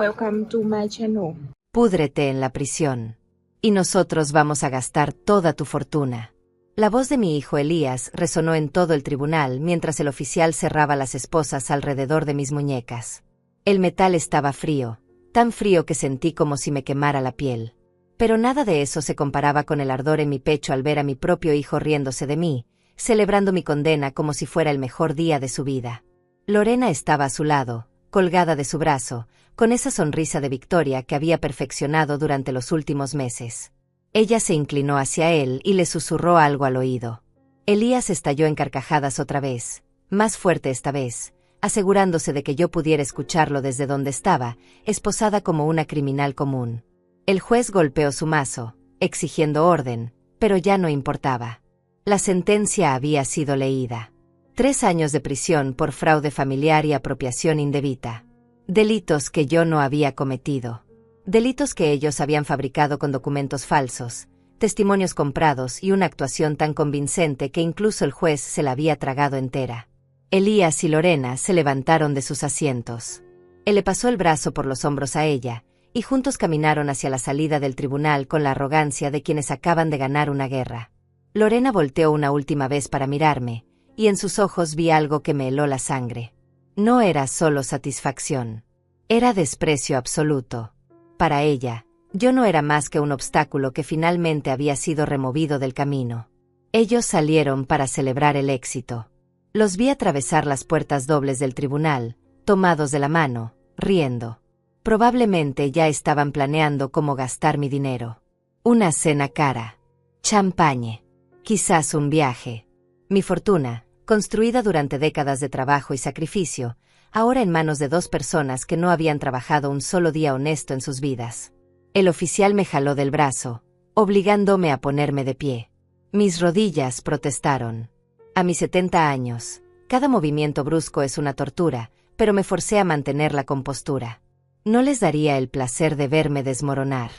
Welcome to my channel. Púdrete en la prisión. Y nosotros vamos a gastar toda tu fortuna. La voz de mi hijo Elías resonó en todo el tribunal mientras el oficial cerraba las esposas alrededor de mis muñecas. El metal estaba frío, tan frío que sentí como si me quemara la piel. Pero nada de eso se comparaba con el ardor en mi pecho al ver a mi propio hijo riéndose de mí, celebrando mi condena como si fuera el mejor día de su vida. Lorena estaba a su lado, colgada de su brazo, con esa sonrisa de victoria que había perfeccionado durante los últimos meses. Ella se inclinó hacia él y le susurró algo al oído. Elías estalló en carcajadas otra vez, más fuerte esta vez, asegurándose de que yo pudiera escucharlo desde donde estaba, esposada como una criminal común. El juez golpeó su mazo, exigiendo orden, pero ya no importaba. La sentencia había sido leída. 3 años de prisión por fraude familiar y apropiación indebida. Delitos que yo no había cometido. Delitos que ellos habían fabricado con documentos falsos, testimonios comprados y una actuación tan convincente que incluso el juez se la había tragado entera. Elías y Lorena se levantaron de sus asientos. Él le pasó el brazo por los hombros a ella, y juntos caminaron hacia la salida del tribunal con la arrogancia de quienes acaban de ganar una guerra. Lorena volteó una última vez para mirarme, y en sus ojos vi algo que me heló la sangre. No era solo satisfacción. Era desprecio absoluto. Para ella, yo no era más que un obstáculo que finalmente había sido removido del camino. Ellos salieron para celebrar el éxito. Los vi atravesar las puertas dobles del tribunal, tomados de la mano, riendo. Probablemente ya estaban planeando cómo gastar mi dinero. Una cena cara. Champagne. Quizás un viaje. Mi fortuna, construida durante décadas de trabajo y sacrificio, ahora en manos de 2 personas que no habían trabajado un solo día honesto en sus vidas. El oficial me jaló del brazo, obligándome a ponerme de pie. Mis rodillas protestaron. A mis 70 años, cada movimiento brusco es una tortura, pero me forcé a mantener la compostura. No les daría el placer de verme desmoronar.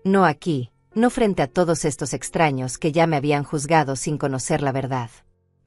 No aquí, no frente a todos estos extraños que ya me habían juzgado sin conocer la verdad.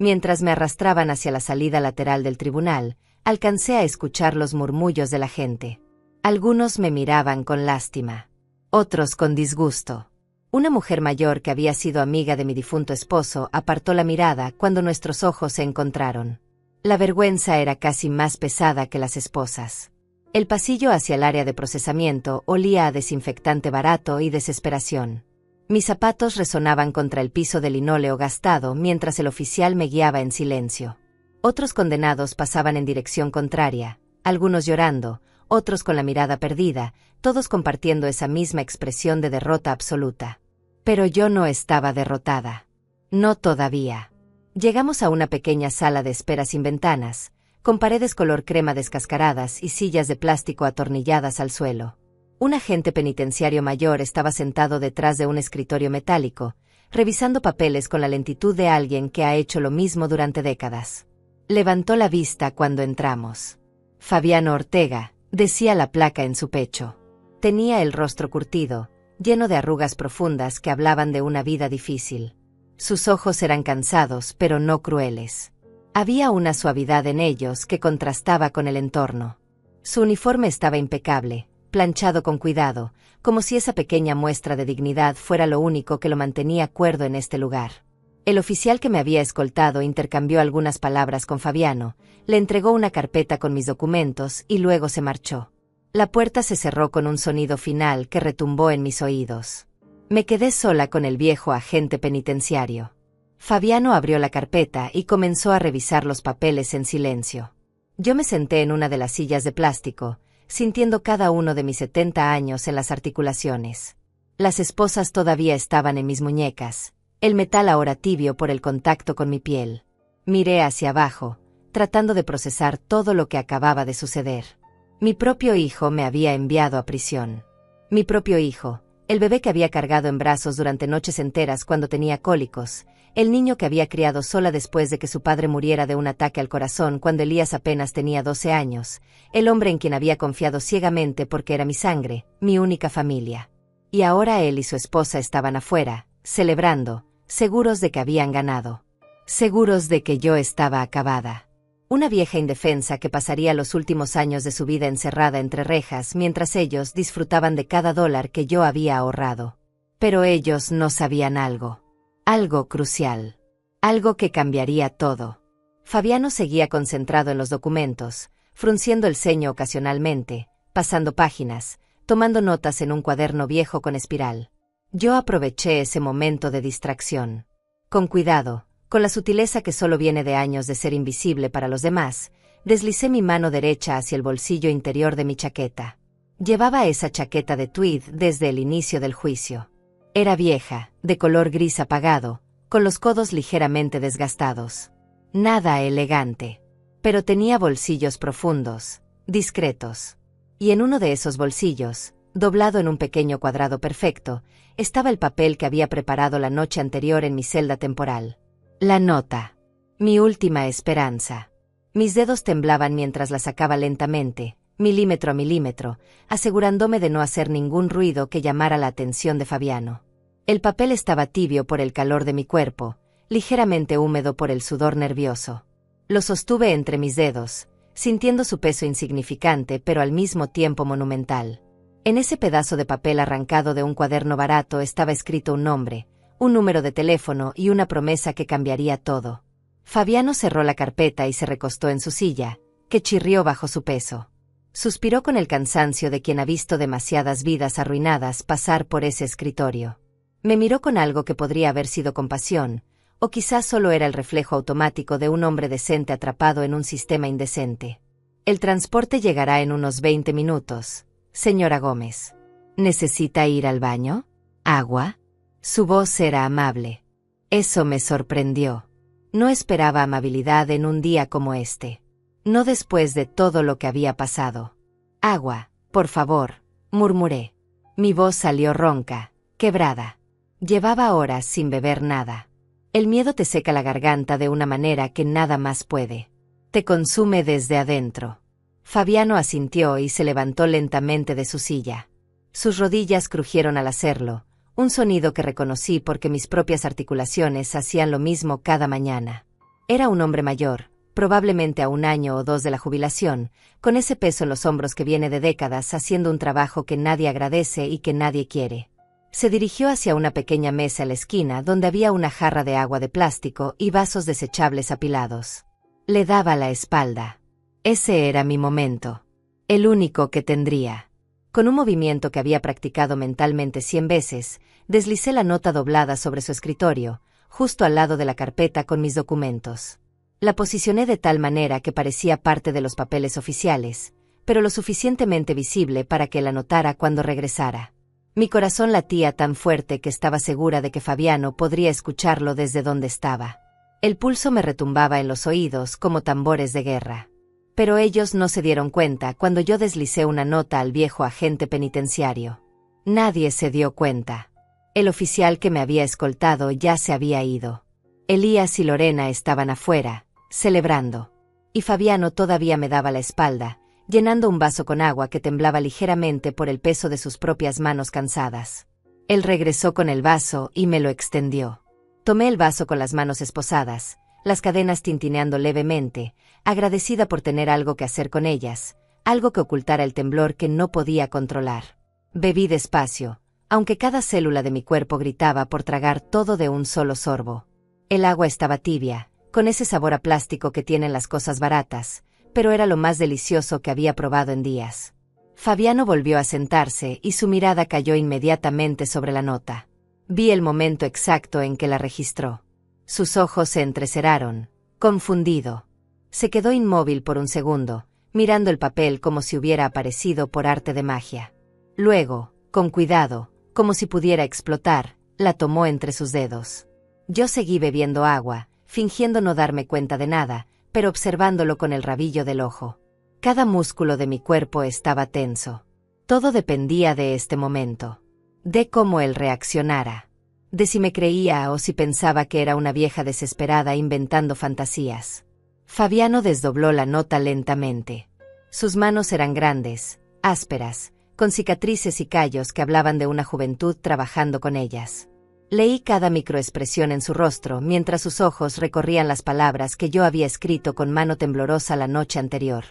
Mientras me arrastraban hacia la salida lateral del tribunal, alcancé a escuchar los murmullos de la gente. Algunos me miraban con lástima. Otros con disgusto. Una mujer mayor que había sido amiga de mi difunto esposo apartó la mirada cuando nuestros ojos se encontraron. La vergüenza era casi más pesada que las esposas. El pasillo hacia el área de procesamiento olía a desinfectante barato y desesperación. Mis zapatos resonaban contra el piso de linóleo gastado mientras el oficial me guiaba en silencio. Otros condenados pasaban en dirección contraria, algunos llorando, otros con la mirada perdida, todos compartiendo esa misma expresión de derrota absoluta. Pero yo no estaba derrotada. No todavía. Llegamos a una pequeña sala de espera sin ventanas, con paredes color crema descascaradas y sillas de plástico atornilladas al suelo. Un agente penitenciario mayor estaba sentado detrás de un escritorio metálico, revisando papeles con la lentitud de alguien que ha hecho lo mismo durante décadas. Levantó la vista cuando entramos. Fabiano Ortega, decía la placa en su pecho. Tenía el rostro curtido, lleno de arrugas profundas que hablaban de una vida difícil. Sus ojos eran cansados, pero no crueles. Había una suavidad en ellos que contrastaba con el entorno. Su uniforme estaba impecable, planchado con cuidado, como si esa pequeña muestra de dignidad fuera lo único que lo mantenía cuerdo en este lugar. El oficial que me había escoltado intercambió algunas palabras con Fabiano, le entregó una carpeta con mis documentos y luego se marchó. La puerta se cerró con un sonido final que retumbó en mis oídos. Me quedé sola con el viejo agente penitenciario. Fabiano abrió la carpeta y comenzó a revisar los papeles en silencio. Yo me senté en una de las sillas de plástico, sintiendo cada uno de mis 70 años en las articulaciones. Las esposas todavía estaban en mis muñecas, el metal ahora tibio por el contacto con mi piel. Miré hacia abajo, tratando de procesar todo lo que acababa de suceder. Mi propio hijo me había enviado a prisión. Mi propio hijo, el bebé que había cargado en brazos durante noches enteras cuando tenía cólicos, el niño que había criado sola después de que su padre muriera de un ataque al corazón cuando Elías apenas tenía 12 años, el hombre en quien había confiado ciegamente porque era mi sangre, mi única familia. Y ahora él y su esposa estaban afuera, celebrando, seguros de que habían ganado. Seguros de que yo estaba acabada. Una vieja indefensa que pasaría los últimos años de su vida encerrada entre rejas mientras ellos disfrutaban de cada dólar que yo había ahorrado. Pero ellos no sabían algo. Algo crucial. Algo que cambiaría todo. Fabiano seguía concentrado en los documentos, frunciendo el ceño ocasionalmente, pasando páginas, tomando notas en un cuaderno viejo con espiral. Yo aproveché ese momento de distracción. Con cuidado, con la sutileza que solo viene de años de ser invisible para los demás, deslicé mi mano derecha hacia el bolsillo interior de mi chaqueta. Llevaba esa chaqueta de tweed desde el inicio del juicio. Era vieja, de color gris apagado, con los codos ligeramente desgastados. Nada elegante. Pero tenía bolsillos profundos, discretos. Y en uno de esos bolsillos, doblado en un pequeño cuadrado perfecto, estaba el papel que había preparado la noche anterior en mi celda temporal. La nota. Mi última esperanza. Mis dedos temblaban mientras la sacaba lentamente, milímetro a milímetro, asegurándome de no hacer ningún ruido que llamara la atención de Fabiano. El papel estaba tibio por el calor de mi cuerpo, ligeramente húmedo por el sudor nervioso. Lo sostuve entre mis dedos, sintiendo su peso insignificante pero al mismo tiempo monumental. En ese pedazo de papel arrancado de un cuaderno barato estaba escrito un nombre, un número de teléfono y una promesa que cambiaría todo. Fabiano cerró la carpeta y se recostó en su silla, que chirrió bajo su peso. Suspiró con el cansancio de quien ha visto demasiadas vidas arruinadas pasar por ese escritorio. Me miró con algo que podría haber sido compasión, o quizás solo era el reflejo automático de un hombre decente atrapado en un sistema indecente. El transporte llegará en unos 20 minutos, señora Gómez. ¿Necesita ir al baño? ¿Agua? Su voz era amable. Eso me sorprendió. No esperaba amabilidad en un día como este. No después de todo lo que había pasado. Agua, por favor, murmuré. Mi voz salió ronca, quebrada. Llevaba horas sin beber nada. El miedo te seca la garganta de una manera que nada más puede. Te consume desde adentro. Fabiano asintió y se levantó lentamente de su silla. Sus rodillas crujieron al hacerlo, un sonido que reconocí porque mis propias articulaciones hacían lo mismo cada mañana. Era un hombre mayor, probablemente a 1 año o 2 de la jubilación, con ese peso en los hombros que viene de décadas haciendo un trabajo que nadie agradece y que nadie quiere. Se dirigió hacia una pequeña mesa a la esquina donde había una jarra de agua de plástico y vasos desechables apilados. Le daba la espalda. Ese era mi momento. El único que tendría. Con un movimiento que había practicado mentalmente 100 veces, deslicé la nota doblada sobre su escritorio, justo al lado de la carpeta con mis documentos. La posicioné de tal manera que parecía parte de los papeles oficiales, pero lo suficientemente visible para que la notara cuando regresara. Mi corazón latía tan fuerte que estaba segura de que Fabiano podría escucharlo desde donde estaba. El pulso me retumbaba en los oídos como tambores de guerra. Pero ellos no se dieron cuenta cuando yo deslicé una nota al viejo agente penitenciario. Nadie se dio cuenta. El oficial que me había escoltado ya se había ido. Elías y Lorena estaban afuera, celebrando. Y Fabiano todavía me daba la espalda, llenando un vaso con agua que temblaba ligeramente por el peso de sus propias manos cansadas. Él regresó con el vaso y me lo extendió. Tomé el vaso con las manos esposadas, las cadenas tintineando levemente, agradecida por tener algo que hacer con ellas, algo que ocultara el temblor que no podía controlar. Bebí despacio, aunque cada célula de mi cuerpo gritaba por tragar todo de un solo sorbo. El agua estaba tibia, con ese sabor a plástico que tienen las cosas baratas, pero era lo más delicioso que había probado en días. Fabiano volvió a sentarse y su mirada cayó inmediatamente sobre la nota. Vi el momento exacto en que la registró. Sus ojos se entrecerraron, confundido. Se quedó inmóvil por un segundo, mirando el papel como si hubiera aparecido por arte de magia. Luego, con cuidado, como si pudiera explotar, la tomó entre sus dedos. Yo seguí bebiendo agua, fingiendo no darme cuenta de nada, pero observándolo con el rabillo del ojo. Cada músculo de mi cuerpo estaba tenso. Todo dependía de este momento. De cómo él reaccionara. De si me creía o si pensaba que era una vieja desesperada inventando fantasías. Fabiano desdobló la nota lentamente. Sus manos eran grandes, ásperas, con cicatrices y callos que hablaban de una juventud trabajando con ellas. Leí cada microexpresión en su rostro mientras sus ojos recorrían las palabras que yo había escrito con mano temblorosa la noche anterior.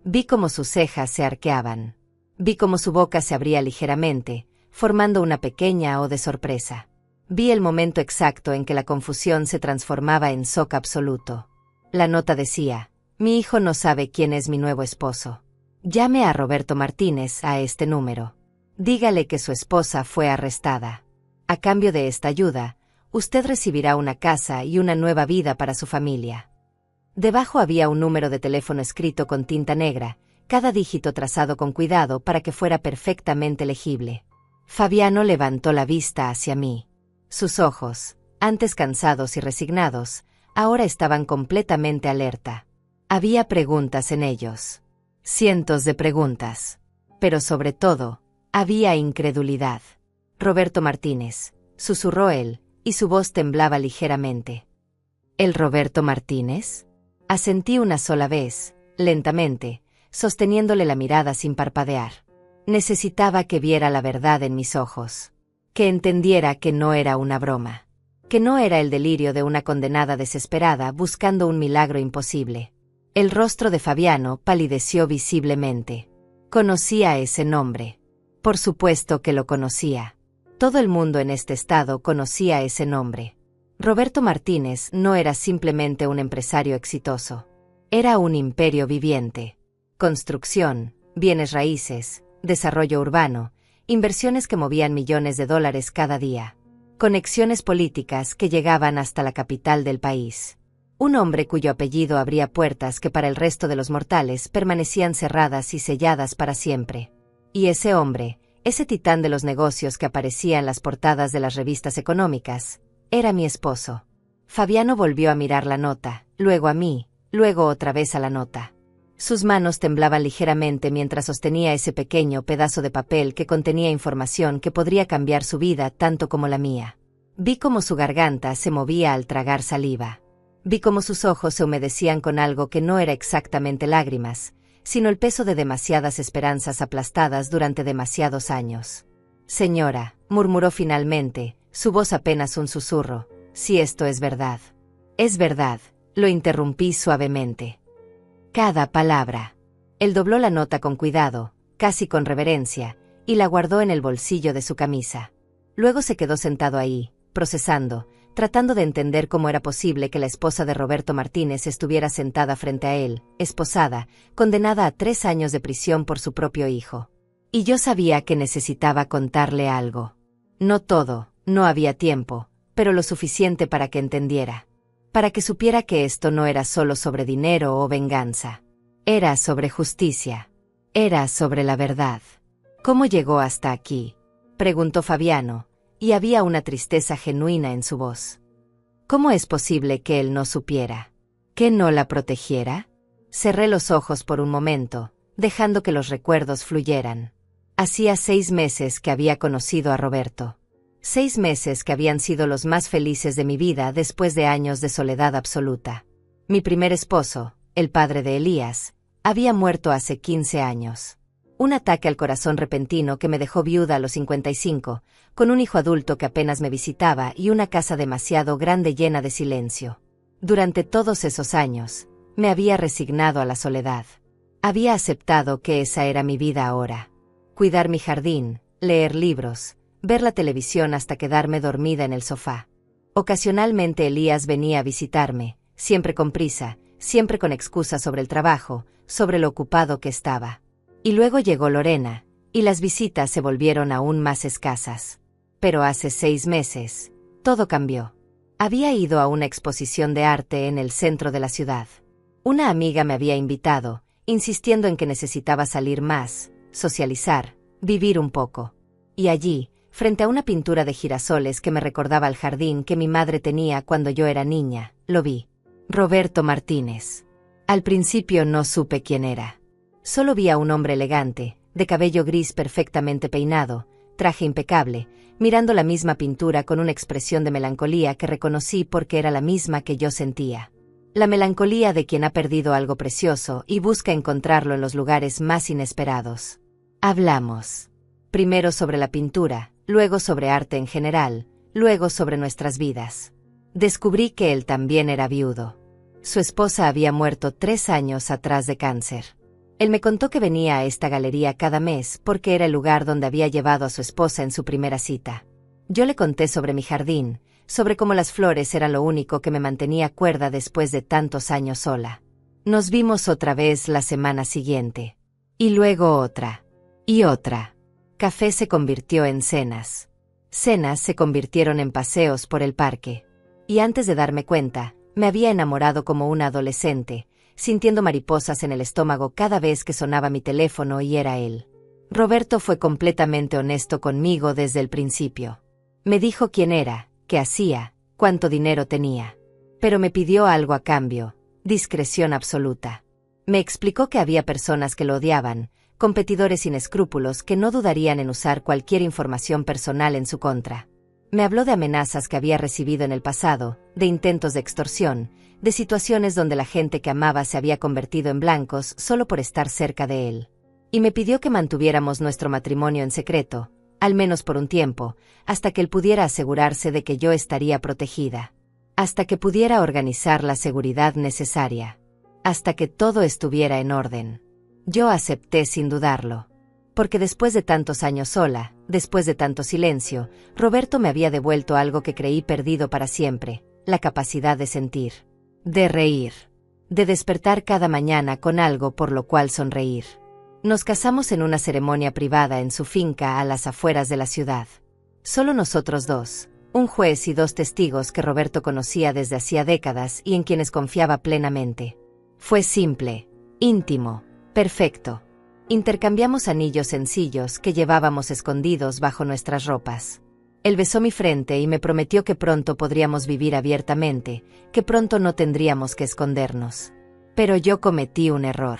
Vi cómo sus cejas se arqueaban. Vi cómo su boca se abría ligeramente, formando una pequeña O de sorpresa. Vi el momento exacto en que la confusión se transformaba en shock absoluto. La nota decía: mi hijo no sabe quién es mi nuevo esposo. Llame a Roberto Martínez a este número. Dígale que su esposa fue arrestada. A cambio de esta ayuda, usted recibirá una casa y una nueva vida para su familia. Debajo había un número de teléfono escrito con tinta negra, cada dígito trazado con cuidado para que fuera perfectamente legible. Fabiano levantó la vista hacia mí. Sus ojos, antes cansados y resignados, ahora estaban completamente alerta. Había preguntas en ellos. Cientos de preguntas. Pero sobre todo, había incredulidad. Roberto Martínez, susurró él, y su voz temblaba ligeramente. ¿El Roberto Martínez? Asentí una sola vez, lentamente, sosteniéndole la mirada sin parpadear. Necesitaba que viera la verdad en mis ojos. Que entendiera que no era una broma. Que no era el delirio de una condenada desesperada buscando un milagro imposible. El rostro de Fabiano palideció visiblemente. Conocía ese nombre. Por supuesto que lo conocía. Todo el mundo en este estado conocía ese nombre. Roberto Martínez no era simplemente un empresario exitoso. Era un imperio viviente. Construcción, bienes raíces, desarrollo urbano, inversiones que movían millones de dólares cada día. Conexiones políticas que llegaban hasta la capital del país. Un hombre cuyo apellido abría puertas que para el resto de los mortales permanecían cerradas y selladas para siempre. Y ese hombre, ese titán de los negocios que aparecía en las portadas de las revistas económicas, era mi esposo. Fabiano volvió a mirar la nota, luego a mí, luego otra vez a la nota. Sus manos temblaban ligeramente mientras sostenía ese pequeño pedazo de papel que contenía información que podría cambiar su vida tanto como la mía. Vi cómo su garganta se movía al tragar saliva. Vi cómo sus ojos se humedecían con algo que no era exactamente lágrimas, sino el peso de demasiadas esperanzas aplastadas durante demasiados años. Señora, murmuró finalmente, su voz apenas un susurro, si esto es verdad. Es verdad, lo interrumpí suavemente. Cada palabra. Él dobló la nota con cuidado, casi con reverencia, y la guardó en el bolsillo de su camisa. Luego se quedó sentado ahí, procesando, tratando de entender cómo era posible que la esposa de Roberto Martínez estuviera sentada frente a él, esposada, condenada a 3 años de prisión por su propio hijo. Y yo sabía que necesitaba contarle algo. No todo, no había tiempo, pero lo suficiente para que entendiera. Para que supiera que esto no era solo sobre dinero o venganza. Era sobre justicia. Era sobre la verdad. ¿Cómo llegó hasta aquí?, preguntó Fabiano, y había una tristeza genuina en su voz. ¿Cómo es posible que él no supiera? ¿Que no la protegiera? Cerré los ojos por un momento, dejando que los recuerdos fluyeran. Hacía 6 meses que había conocido a Roberto. 6 meses que habían sido los más felices de mi vida después de años de soledad absoluta. Mi primer esposo, el padre de Elías, había muerto hace 15 años. Un ataque al corazón repentino que me dejó viuda a los 55, con un hijo adulto que apenas me visitaba y una casa demasiado grande llena de silencio. Durante todos esos años, me había resignado a la soledad. Había aceptado que esa era mi vida ahora. Cuidar mi jardín, leer libros, ver la televisión hasta quedarme dormida en el sofá. Ocasionalmente Elías venía a visitarme, siempre con prisa, siempre con excusas sobre el trabajo, sobre lo ocupado que estaba. Y luego llegó Lorena, y las visitas se volvieron aún más escasas. Pero hace 6 meses, todo cambió. Había ido a una exposición de arte en el centro de la ciudad. Una amiga me había invitado, insistiendo en que necesitaba salir más, socializar, vivir un poco. Y allí, frente a una pintura de girasoles que me recordaba el jardín que mi madre tenía cuando yo era niña, lo vi. Roberto Martínez. Al principio no supe quién era. Solo vi a un hombre elegante, de cabello gris perfectamente peinado, traje impecable, mirando la misma pintura con una expresión de melancolía que reconocí porque era la misma que yo sentía. La melancolía de quien ha perdido algo precioso y busca encontrarlo en los lugares más inesperados. Hablamos. Primero sobre la pintura, luego sobre arte en general, luego sobre nuestras vidas. Descubrí que él también era viudo. Su esposa había muerto 3 años atrás de cáncer. Él me contó que venía a esta galería cada mes porque era el lugar donde había llevado a su esposa en su primera cita. Yo le conté sobre mi jardín, sobre cómo las flores eran lo único que me mantenía cuerda después de tantos años sola. Nos vimos otra vez la semana siguiente. Y luego otra. Y otra. Café se convirtió en cenas. Cenas se convirtieron en paseos por el parque. Y antes de darme cuenta, me había enamorado como una adolescente, sintiendo mariposas en el estómago cada vez que sonaba mi teléfono y era él. Roberto fue completamente honesto conmigo desde el principio. Me dijo quién era, qué hacía, cuánto dinero tenía. Pero me pidió algo a cambio: discreción absoluta. Me explicó que había personas que lo odiaban, competidores sin escrúpulos que no dudarían en usar cualquier información personal en su contra. Me habló de amenazas que había recibido en el pasado, de intentos de extorsión, de situaciones donde la gente que amaba se había convertido en blancos solo por estar cerca de él. Y me pidió que mantuviéramos nuestro matrimonio en secreto, al menos por un tiempo, hasta que él pudiera asegurarse de que yo estaría protegida. Hasta que pudiera organizar la seguridad necesaria. Hasta que todo estuviera en orden. Yo acepté sin dudarlo. Porque después de tantos años sola, después de tanto silencio, Roberto me había devuelto algo que creí perdido para siempre: la capacidad de sentir, de reír, de despertar cada mañana con algo por lo cual sonreír. Nos casamos en una ceremonia privada en su finca a las afueras de la ciudad. Solo nosotros dos, un juez y 2 testigos que Roberto conocía desde hacía décadas y en quienes confiaba plenamente. Fue simple, íntimo, perfecto. Intercambiamos anillos sencillos que llevábamos escondidos bajo nuestras ropas. Él besó mi frente y me prometió que pronto podríamos vivir abiertamente, que pronto no tendríamos que escondernos. Pero yo cometí un error.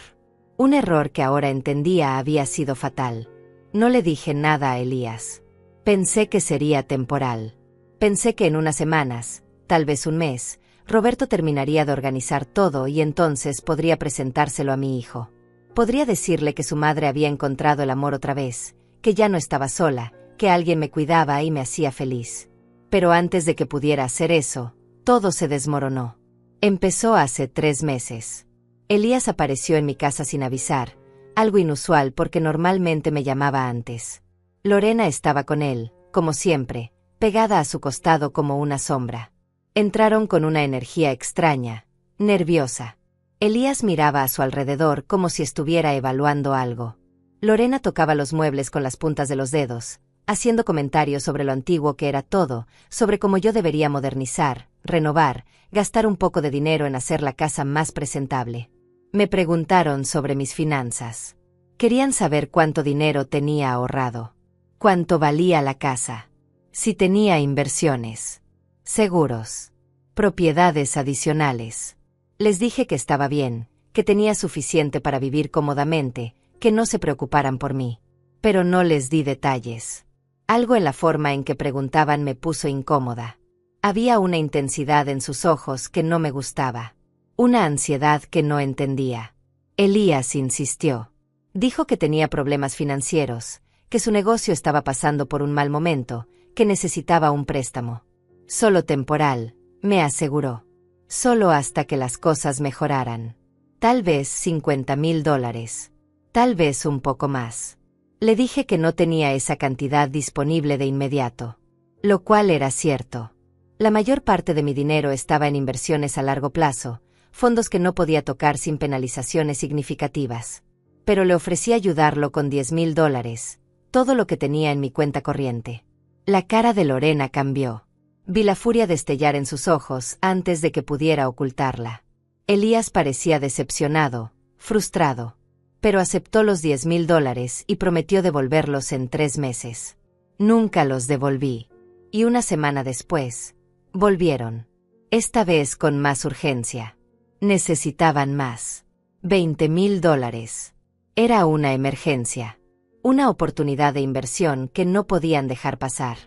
Un error que ahora entendía había sido fatal. No le dije nada a Elías. Pensé que sería temporal. Pensé que en unas semanas, tal vez un mes, Roberto terminaría de organizar todo y entonces podría presentárselo a mi hijo. Podría decirle que su madre había encontrado el amor otra vez, que ya no estaba sola, que alguien me cuidaba y me hacía feliz. Pero antes de que pudiera hacer eso, todo se desmoronó. Empezó hace 3 meses. Elías apareció en mi casa sin avisar, algo inusual porque normalmente me llamaba antes. Lorena estaba con él, como siempre, pegada a su costado como una sombra. Entraron con una energía extraña, nerviosa. Elías miraba a su alrededor como si estuviera evaluando algo. Lorena tocaba los muebles con las puntas de los dedos, haciendo comentarios sobre lo antiguo que era todo, sobre cómo yo debería modernizar, renovar, gastar un poco de dinero en hacer la casa más presentable. Me preguntaron sobre mis finanzas. Querían saber cuánto dinero tenía ahorrado, cuánto valía la casa, si tenía inversiones, seguros, propiedades adicionales. Les dije que estaba bien, que tenía suficiente para vivir cómodamente, que no se preocuparan por mí. Pero no les di detalles. Algo en la forma en que preguntaban me puso incómoda. Había una intensidad en sus ojos que no me gustaba. Una ansiedad que no entendía. Elías insistió. Dijo que tenía problemas financieros, que su negocio estaba pasando por un mal momento, que necesitaba un préstamo. Solo temporal, me aseguró. Solo hasta que las cosas mejoraran. Tal vez $50,000. Tal vez un poco más. Le dije que no tenía esa cantidad disponible de inmediato. Lo cual era cierto. La mayor parte de mi dinero estaba en inversiones a largo plazo, fondos que no podía tocar sin penalizaciones significativas. Pero le ofrecí ayudarlo con $10,000, todo lo que tenía en mi cuenta corriente. La cara de Lorena cambió. Vi la furia destellar en sus ojos antes de que pudiera ocultarla. Elías parecía decepcionado, frustrado. Pero aceptó los $10,000 y prometió devolverlos en 3 meses. Nunca los devolví. Y una semana después, volvieron. Esta vez con más urgencia. Necesitaban más. $20,000. Era una emergencia. Una oportunidad de inversión que no podían dejar pasar.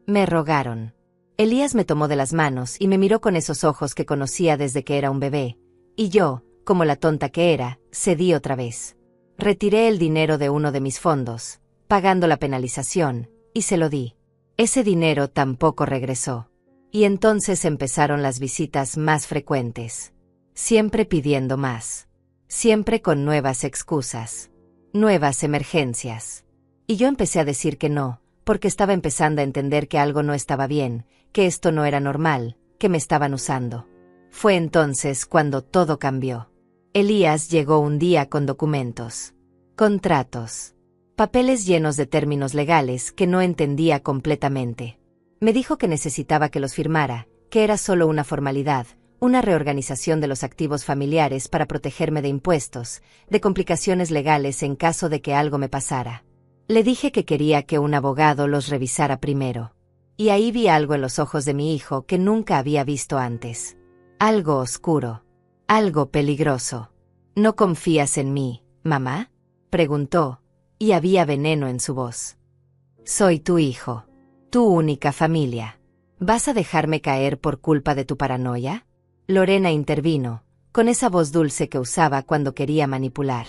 Me rogaron. Elías me tomó de las manos y me miró con esos ojos que conocía desde que era un bebé, y yo, como la tonta que era, cedí otra vez. Retiré el dinero de uno de mis fondos, pagando la penalización, y se lo di. Ese dinero tampoco regresó. Y entonces empezaron las visitas más frecuentes. Siempre pidiendo más. Siempre con nuevas excusas. Nuevas emergencias. Y yo empecé a decir que no, porque estaba empezando a entender que algo no estaba bien, que esto no era normal, que me estaban usando. Fue entonces cuando todo cambió. Elías llegó un día con documentos. Contratos. Papeles llenos de términos legales que no entendía completamente. Me dijo que necesitaba que los firmara, que era solo una formalidad, una reorganización de los activos familiares para protegerme de impuestos, de complicaciones legales en caso de que algo me pasara. Le dije que quería que un abogado los revisara primero. Y ahí vi algo en los ojos de mi hijo que nunca había visto antes. Algo oscuro. Algo peligroso. ¿No confías en mí, mamá?, preguntó, y había veneno en su voz. Soy tu hijo. Tu única familia. ¿Vas a dejarme caer por culpa de tu paranoia? Lorena intervino, con esa voz dulce que usaba cuando quería manipular.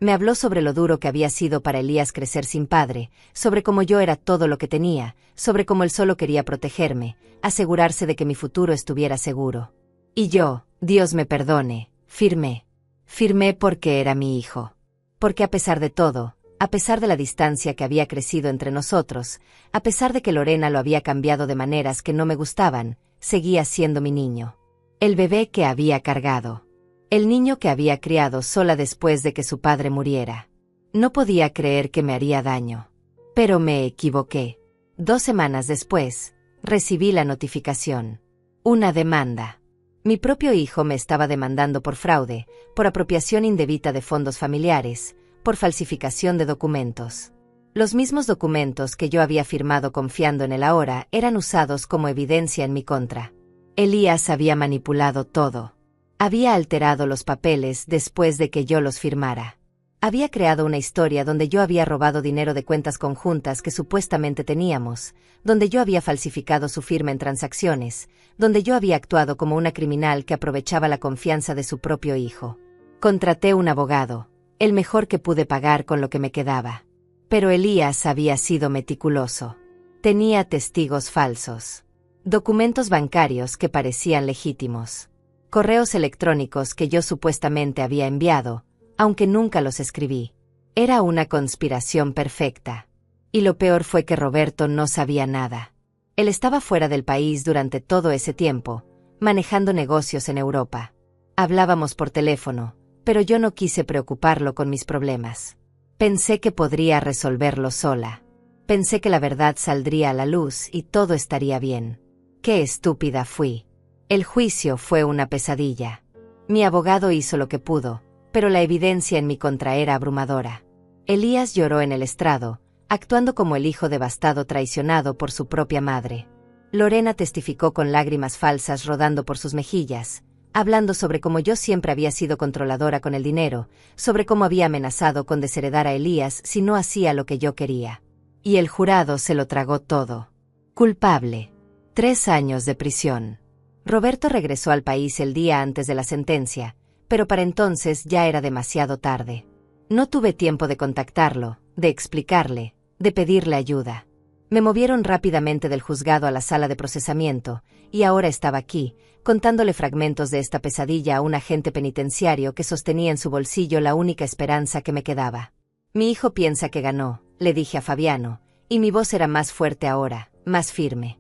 Me habló sobre lo duro que había sido para Elías crecer sin padre, sobre cómo yo era todo lo que tenía, sobre cómo él solo quería protegerme, asegurarse de que mi futuro estuviera seguro. Y yo, Dios me perdone, firmé. Firmé porque era mi hijo. Porque a pesar de todo, a pesar de la distancia que había crecido entre nosotros, a pesar de que Lorena lo había cambiado de maneras que no me gustaban, seguía siendo mi niño. El bebé que había cargado. El niño que había criado sola después de que su padre muriera. No podía creer que me haría daño. Pero me equivoqué. 2 semanas después, recibí la notificación. Una demanda. Mi propio hijo me estaba demandando por fraude, por apropiación indebida de fondos familiares, por falsificación de documentos. Los mismos documentos que yo había firmado confiando en él ahora eran usados como evidencia en mi contra. Elías había manipulado todo. Había alterado los papeles después de que yo los firmara. Había creado una historia donde yo había robado dinero de cuentas conjuntas que supuestamente teníamos, donde yo había falsificado su firma en transacciones, donde yo había actuado como una criminal que aprovechaba la confianza de su propio hijo. Contraté un abogado, el mejor que pude pagar con lo que me quedaba. Pero Elías había sido meticuloso. Tenía testigos falsos. Documentos bancarios que parecían legítimos. Correos electrónicos que yo supuestamente había enviado, aunque nunca los escribí. Era una conspiración perfecta. Y lo peor fue que Roberto no sabía nada. Él estaba fuera del país durante todo ese tiempo, manejando negocios en Europa. Hablábamos por teléfono, pero yo no quise preocuparlo con mis problemas. Pensé que podría resolverlo sola. Pensé que la verdad saldría a la luz y todo estaría bien. ¡Qué estúpida fui! El juicio fue una pesadilla. Mi abogado hizo lo que pudo, pero la evidencia en mi contra era abrumadora. Elías lloró en el estrado, actuando como el hijo devastado traicionado por su propia madre. Lorena testificó con lágrimas falsas rodando por sus mejillas, hablando sobre cómo yo siempre había sido controladora con el dinero, sobre cómo había amenazado con desheredar a Elías si no hacía lo que yo quería. Y el jurado se lo tragó todo. Culpable. 3 años de prisión. Roberto regresó al país el día antes de la sentencia, pero para entonces ya era demasiado tarde. No tuve tiempo de contactarlo, de explicarle, de pedirle ayuda. Me movieron rápidamente del juzgado a la sala de procesamiento, y ahora estaba aquí, contándole fragmentos de esta pesadilla a un agente penitenciario que sostenía en su bolsillo la única esperanza que me quedaba. Mi hijo piensa que ganó, le dije a Fabiano, y mi voz era más fuerte ahora, más firme.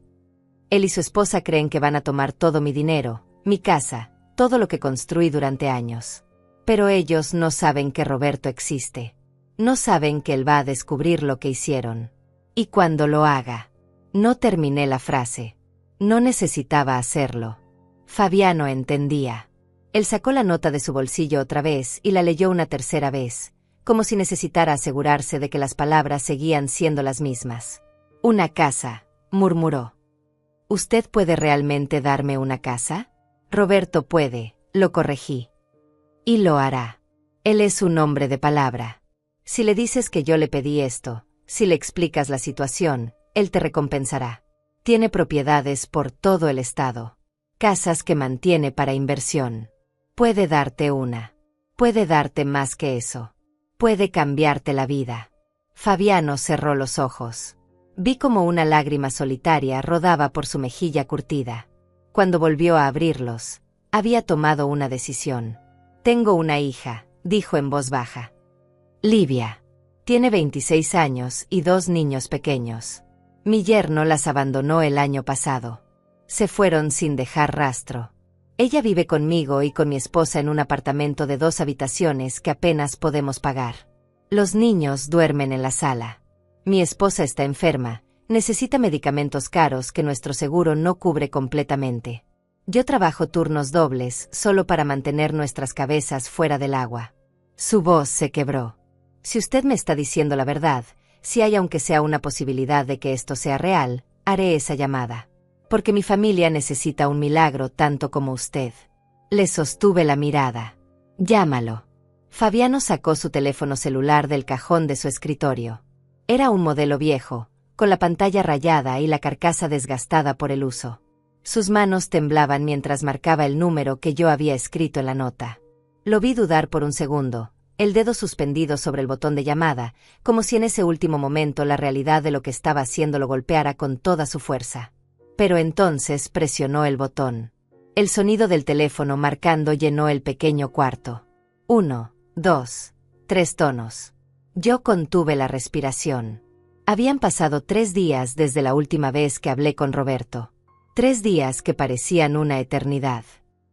Él y su esposa creen que van a tomar todo mi dinero, mi casa, todo lo que construí durante años. Pero ellos no saben que Roberto existe. No saben que él va a descubrir lo que hicieron. Y cuando lo haga. No terminé la frase. No necesitaba hacerlo. Fabiano entendía. Él sacó la nota de su bolsillo otra vez y la leyó una tercera vez, como si necesitara asegurarse de que las palabras seguían siendo las mismas. Una casa, murmuró. ¿Usted puede realmente darme una casa? Roberto puede, lo corregí. Y lo hará. Él es un hombre de palabra. Si le dices que yo le pedí esto, si le explicas la situación, él te recompensará. Tiene propiedades por todo el estado. Casas que mantiene para inversión. Puede darte una. Puede darte más que eso. Puede cambiarte la vida. Fabiano cerró los ojos. Vi como una lágrima solitaria rodaba por su mejilla curtida. Cuando volvió a abrirlos, había tomado una decisión. Tengo una hija, dijo en voz baja. Livia. Tiene 26 años y 2 niños pequeños. Mi yerno las abandonó el año pasado. Se fueron sin dejar rastro. Ella vive conmigo y con mi esposa en un apartamento de 2 habitaciones que apenas podemos pagar. Los niños duermen en la sala. Mi esposa está enferma, necesita medicamentos caros que nuestro seguro no cubre completamente. Yo trabajo turnos dobles solo para mantener nuestras cabezas fuera del agua. Su voz se quebró. Si usted me está diciendo la verdad, si hay aunque sea una posibilidad de que esto sea real, haré esa llamada. Porque mi familia necesita un milagro tanto como usted. Le sostuve la mirada. Llámalo. Fabiano sacó su teléfono celular del cajón de su escritorio. Era un modelo viejo, con la pantalla rayada y la carcasa desgastada por el uso. Sus manos temblaban mientras marcaba el número que yo había escrito en la nota. Lo vi dudar por un segundo, el dedo suspendido sobre el botón de llamada, como si en ese último momento la realidad de lo que estaba haciendo lo golpeara con toda su fuerza. Pero entonces presionó el botón. El sonido del teléfono marcando llenó el pequeño cuarto. 1, 2, 3 tonos. Yo contuve la respiración. Habían pasado 3 días desde la última vez que hablé con Roberto. 3 días que parecían una eternidad.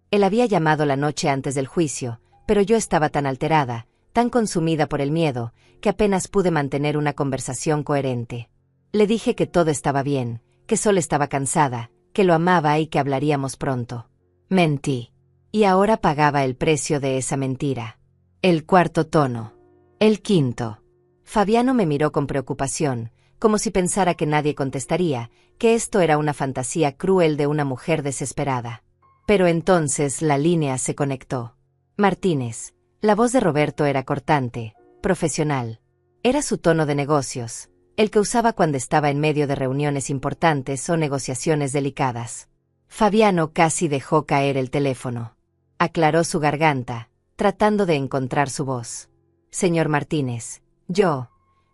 Él había llamado la noche antes del juicio, pero yo estaba tan alterada, tan consumida por el miedo, que apenas pude mantener una conversación coherente. Le dije que todo estaba bien, que solo estaba cansada, que lo amaba y que hablaríamos pronto. Mentí. Y ahora pagaba el precio de esa mentira. El 4.º tono. El 5.º. Fabiano me miró con preocupación, como si pensara que nadie contestaría, que esto era una fantasía cruel de una mujer desesperada. Pero entonces la línea se conectó. Martínez. La voz de Roberto era cortante, profesional. Era su tono de negocios, el que usaba cuando estaba en medio de reuniones importantes o negociaciones delicadas. Fabiano casi dejó caer el teléfono. Aclaró su garganta, tratando de encontrar su voz. Señor Martínez,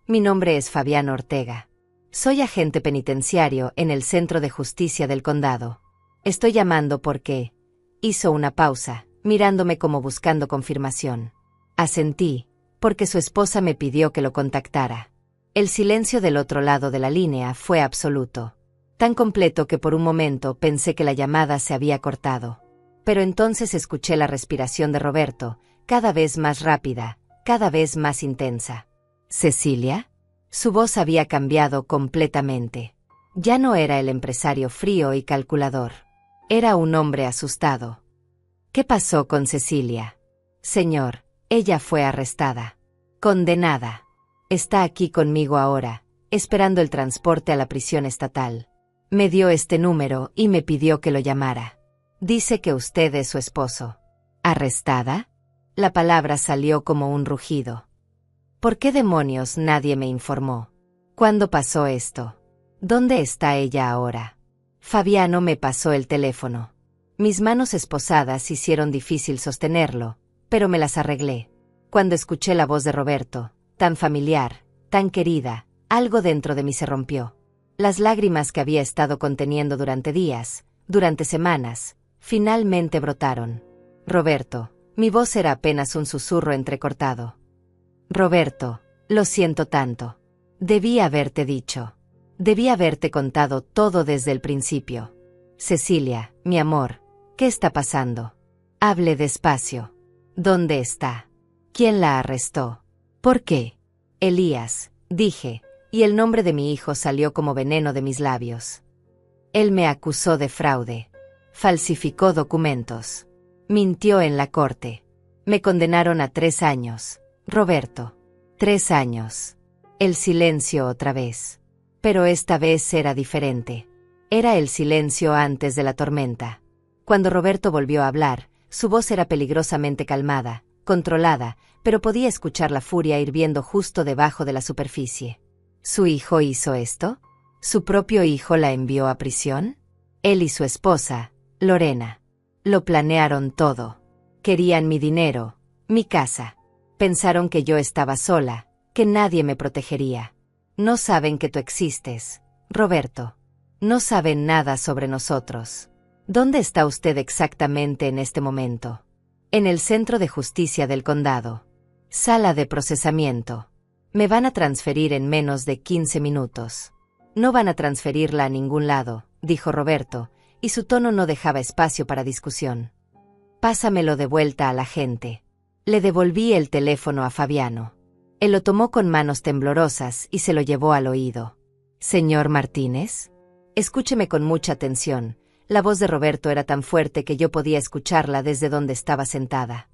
mi nombre es Fabiano Ortega. Soy agente penitenciario en el Centro de Justicia del Condado. Estoy llamando porque... Hizo una pausa, mirándome como buscando confirmación. Asentí, porque su esposa me pidió que lo contactara. El silencio del otro lado de la línea fue absoluto. Tan completo que por un momento pensé que la llamada se había cortado. Pero entonces escuché la respiración de Roberto, cada vez más rápida, cada vez más intensa. ¿Cecilia? Su voz había cambiado completamente. Ya no era el empresario frío y calculador. Era un hombre asustado. ¿Qué pasó con Cecilia? Señor, ella fue arrestada. Condenada. Está aquí conmigo ahora, esperando el transporte a la prisión estatal. Me dio este número y me pidió que lo llamara. Dice que usted es su esposo. ¿Arrestada? La palabra salió como un rugido. ¿Por qué demonios nadie me informó? ¿Cuándo pasó esto? ¿Dónde está ella ahora? Fabiano me pasó el teléfono. Mis manos esposadas hicieron difícil sostenerlo, pero me las arreglé. Cuando escuché la voz de Roberto, tan familiar, tan querida, algo dentro de mí se rompió. Las lágrimas que había estado conteniendo durante días, durante semanas, finalmente brotaron. Roberto, mi voz era apenas un susurro entrecortado. Roberto, lo siento tanto. Debí haberte dicho. Debí haberte contado todo desde el principio. Cecilia, mi amor, ¿qué está pasando? Hable despacio. ¿Dónde está? ¿Quién la arrestó? ¿Por qué? Elías, dije, y el nombre de mi hijo salió como veneno de mis labios. Él me acusó de fraude. Falsificó documentos. Mintió en la corte. Me condenaron a 3 años. Roberto. 3 años. El silencio otra vez. Pero esta vez era diferente. Era el silencio antes de la tormenta. Cuando Roberto volvió a hablar, su voz era peligrosamente calmada, controlada, pero podía escuchar la furia hirviendo justo debajo de la superficie. ¿Su hijo hizo esto? ¿Su propio hijo la envió a prisión? Él y su esposa, Lorena. Lo planearon todo. Querían mi dinero, mi casa. Pensaron que yo estaba sola, que nadie me protegería. No saben que tú existes, Roberto. No saben nada sobre nosotros. ¿Dónde está usted exactamente en este momento? En el Centro de Justicia del Condado. Sala de procesamiento. Me van a transferir en menos de 15 minutos. No van a transferirla a ningún lado, dijo Roberto, y su tono no dejaba espacio para discusión. Pásamelo de vuelta a la gente. Le devolví el teléfono a Fabiano. Él lo tomó con manos temblorosas y se lo llevó al oído. Señor Martínez, escúcheme con mucha atención. La voz de Roberto era tan fuerte que yo podía escucharla desde donde estaba sentada.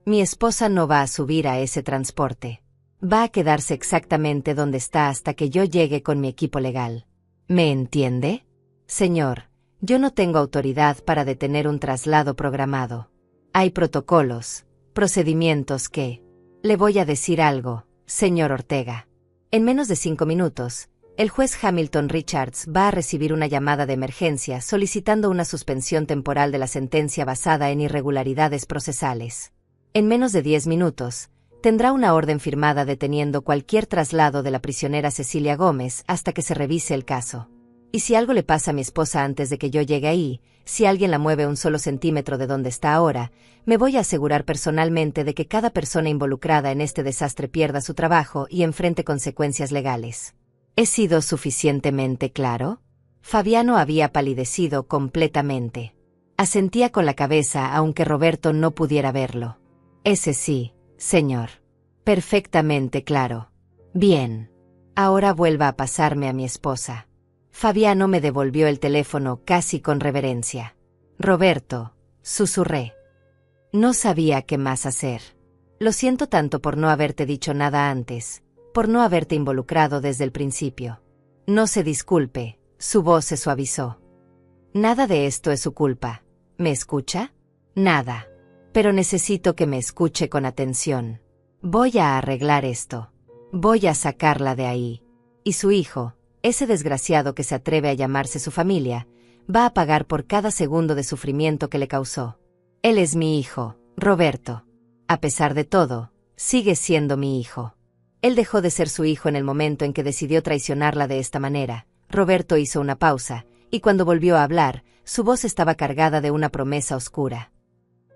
Mi esposa no va a subir a ese transporte. Va a quedarse exactamente donde está hasta que yo llegue con mi equipo legal. ¿Me entiende? Señor, yo no tengo autoridad para detener un traslado programado. Hay protocolos, procedimientos que... Le voy a decir algo, señor Ortega. En menos de 5 minutos, el juez Hamilton Richards va a recibir una llamada de emergencia solicitando una suspensión temporal de la sentencia basada en irregularidades procesales. En menos de 10 minutos, tendrá una orden firmada deteniendo cualquier traslado de la prisionera Cecilia Gómez hasta que se revise el caso. Y si algo le pasa a mi esposa antes de que yo llegue ahí, si alguien la mueve un solo centímetro de donde está ahora, me voy a asegurar personalmente de que cada persona involucrada en este desastre pierda su trabajo y enfrente consecuencias legales. ¿He sido suficientemente claro? Fabiano había palidecido completamente. Asentía con la cabeza aunque Roberto no pudiera verlo. Ese sí, señor. Perfectamente claro. Bien. Ahora vuelva a pasarme a mi esposa. Fabiano me devolvió el teléfono casi con reverencia. Roberto, susurré. No sabía qué más hacer. Lo siento tanto por no haberte dicho nada antes, por no haberte involucrado desde el principio. No se disculpe, su voz se suavizó. Nada de esto es su culpa. ¿Me escucha? Nada. Pero necesito que me escuche con atención. Voy a arreglar esto. Voy a sacarla de ahí. Y su hijo, ese desgraciado que se atreve a llamarse su familia, va a pagar por cada segundo de sufrimiento que le causó. Él es mi hijo, Roberto. A pesar de todo, sigue siendo mi hijo. Él dejó de ser su hijo en el momento en que decidió traicionarla de esta manera. Roberto hizo una pausa, y cuando volvió a hablar, su voz estaba cargada de una promesa oscura.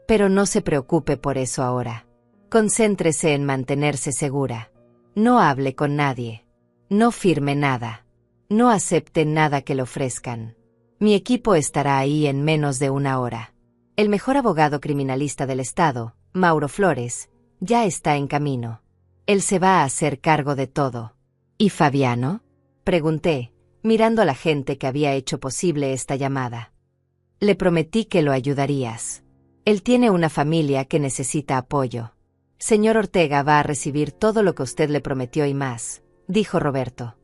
Pero no se preocupe por eso ahora. Concéntrese en mantenerse segura. No hable con nadie. No firme nada. No acepte nada que le ofrezcan. Mi equipo estará ahí en menos de 1 hora. El mejor abogado criminalista del estado, Mauro Flores, ya está en camino. Él se va a hacer cargo de todo. ¿Y Fabiano? Pregunté, mirando a la gente que había hecho posible esta llamada. Le prometí que lo ayudarías. Él tiene una familia que necesita apoyo. Señor Ortega va a recibir todo lo que usted le prometió y más, dijo Roberto.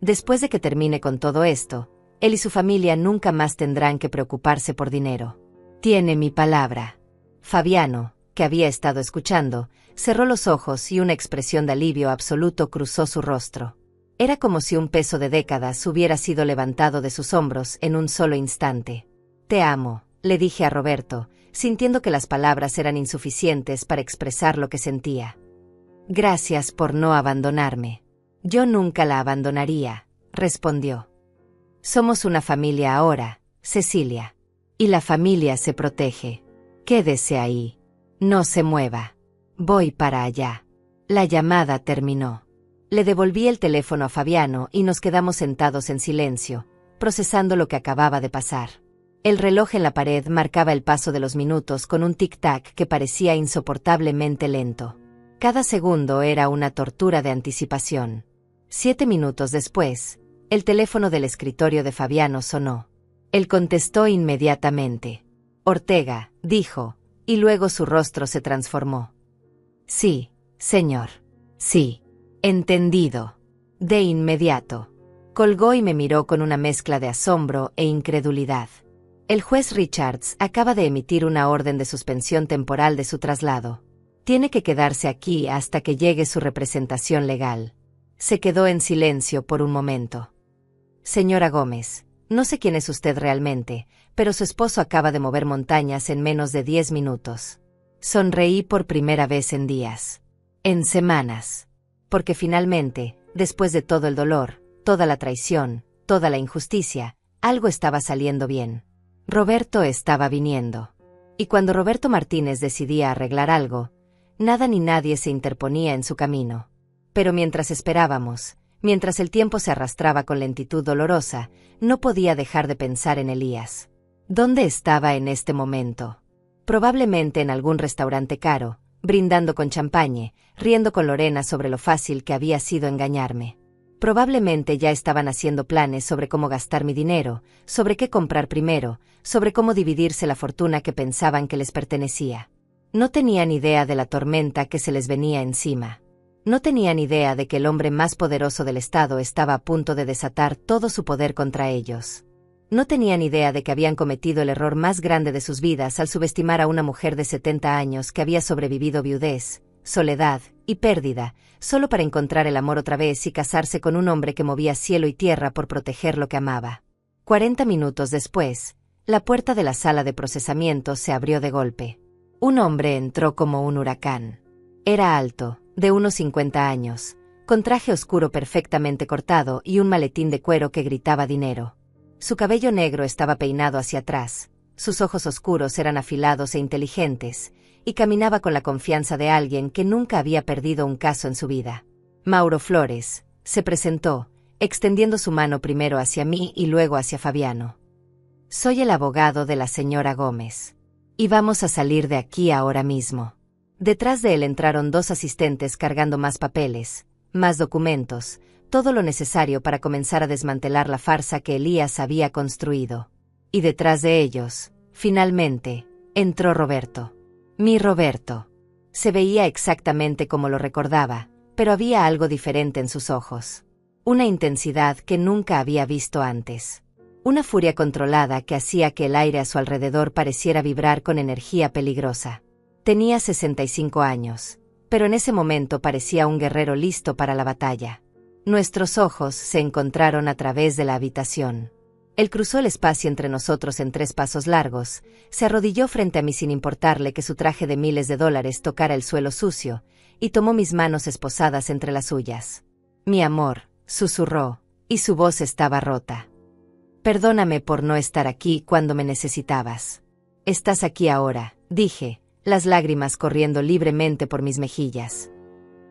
Después de que termine con todo esto, él y su familia nunca más tendrán que preocuparse por dinero. Tiene mi palabra. Fabiano, que había estado escuchando, cerró los ojos y una expresión de alivio absoluto cruzó su rostro. Era como si un peso de décadas hubiera sido levantado de sus hombros en un solo instante. Te amo, le dije a Roberto, sintiendo que las palabras eran insuficientes para expresar lo que sentía. Gracias por no abandonarme. Yo nunca la abandonaría, respondió. Somos una familia ahora, Cecilia. Y la familia se protege. Quédese ahí. No se mueva. Voy para allá. La llamada terminó. Le devolví el teléfono a Fabiano y nos quedamos sentados en silencio, procesando lo que acababa de pasar. El reloj en la pared marcaba el paso de los minutos con un tic-tac que parecía insoportablemente lento. Cada segundo era una tortura de anticipación. 7 minutos después, el teléfono del escritorio de Fabiano sonó. Él contestó inmediatamente. Ortega, dijo, y luego su rostro se transformó. Sí, señor. Sí. Entendido. De inmediato. Colgó y me miró con una mezcla de asombro e incredulidad. El juez Richards acaba de emitir una orden de suspensión temporal de su traslado. Tiene que quedarse aquí hasta que llegue su representación legal. Se quedó en silencio por un momento. Señora Gómez, no sé quién es usted realmente, pero su esposo acaba de mover montañas en menos de 10 minutos. Sonreí por primera vez en días. En semanas. Porque finalmente, Después de todo el dolor, toda la traición, toda la injusticia, algo estaba saliendo bien. Roberto estaba viniendo. Y cuando Roberto Martínez decidía arreglar algo, nada ni nadie se interponía en su camino. Pero mientras esperábamos, mientras el tiempo se arrastraba con lentitud dolorosa, no podía dejar de pensar en Elías. ¿Dónde estaba en este momento? Probablemente en algún restaurante caro, brindando con champagne, riendo con Lorena sobre lo fácil que había sido engañarme. Probablemente ya estaban haciendo planes sobre cómo gastar mi dinero, sobre qué comprar primero, sobre cómo dividirse la fortuna que pensaban que les pertenecía. No tenían idea de la tormenta que se les venía encima. No tenían idea de que el hombre más poderoso del estado estaba a punto de desatar todo su poder contra ellos. No tenían idea de que habían cometido el error más grande de sus vidas al subestimar a una mujer de 70 años que había sobrevivido viudez, soledad y pérdida, solo para encontrar el amor otra vez y casarse con un hombre que movía cielo y tierra por proteger lo que amaba. 40 minutos después, la puerta de la sala de procesamiento se abrió de golpe. Un hombre entró como un huracán. Era alto, de unos 50 años, con traje oscuro perfectamente cortado y un maletín de cuero que gritaba dinero. Su cabello negro estaba peinado hacia atrás, sus ojos oscuros eran afilados e inteligentes, y caminaba con la confianza de alguien que nunca había perdido un caso en su vida. Mauro Flores, se presentó, extendiendo su mano primero hacia mí y luego hacia Fabiano. Soy el abogado de la señora Gómez. Y vamos a salir de aquí ahora mismo. Detrás de él entraron dos asistentes cargando más papeles, más documentos, todo lo necesario para comenzar a desmantelar la farsa que Elías había construido. Y detrás de ellos, finalmente, entró Roberto. Mi Roberto. Se veía exactamente como lo recordaba, pero había algo diferente en sus ojos. Una intensidad que nunca había visto antes. Una furia controlada que hacía que el aire a su alrededor pareciera vibrar con energía peligrosa. Tenía 65 años, pero en ese momento parecía un guerrero listo para la batalla. Nuestros ojos se encontraron a través de la habitación. Él cruzó el espacio entre nosotros en 3 pasos largos, se arrodilló frente a mí sin importarle que su traje de miles de dólares tocara el suelo sucio, y tomó mis manos esposadas entre las suyas. Mi amor, susurró, y su voz estaba rota. Perdóname por no estar aquí cuando me necesitabas. Estás aquí ahora, dije, las lágrimas corriendo libremente por mis mejillas.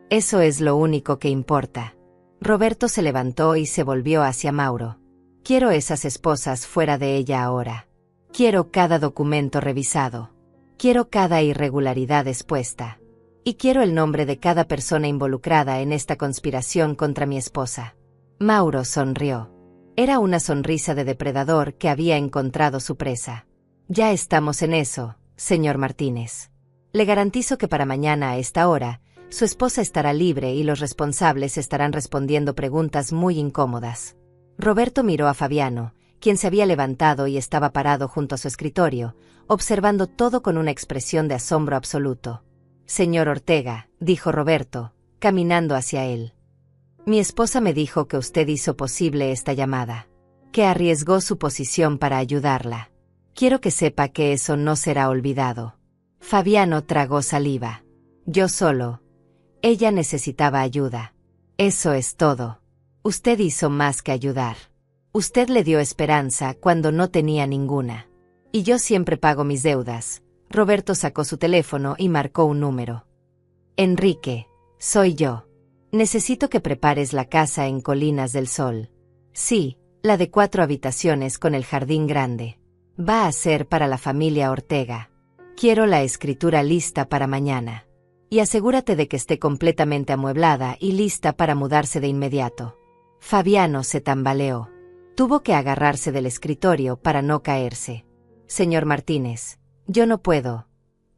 Eso es lo único que importa. Roberto se levantó y se volvió hacia Mauro. Quiero esas esposas fuera de ella ahora. Quiero cada documento revisado. Quiero cada irregularidad expuesta. Y quiero el nombre de cada persona involucrada en esta conspiración contra mi esposa. Mauro sonrió. Era una sonrisa de depredador que había encontrado su presa. Ya estamos en eso, señor Martínez. Le garantizo que para mañana a esta hora, su esposa estará libre y los responsables estarán respondiendo preguntas muy incómodas. Roberto miró a Fabiano, quien se había levantado y estaba parado junto a su escritorio, observando todo con una expresión de asombro absoluto. Señor Ortega, dijo Roberto, caminando hacia él. Mi esposa me dijo que usted hizo posible esta llamada, que arriesgó su posición para ayudarla. Quiero que sepa que eso no será olvidado. Fabiano tragó saliva. Yo solo. Ella necesitaba ayuda. Eso es todo. Usted hizo más que ayudar. Usted le dio esperanza cuando no tenía ninguna. Y yo siempre pago mis deudas. Roberto sacó su teléfono y marcó un número. Enrique, soy yo. Necesito que prepares la casa en Colinas del Sol. Sí, la de 4 habitaciones con el jardín grande. Va a ser para la familia Ortega. Quiero la escritura lista para mañana. Y asegúrate de que esté completamente amueblada y lista para mudarse de inmediato. Fabiano se tambaleó. Tuvo que agarrarse del escritorio para no caerse. Señor Martínez, yo no puedo.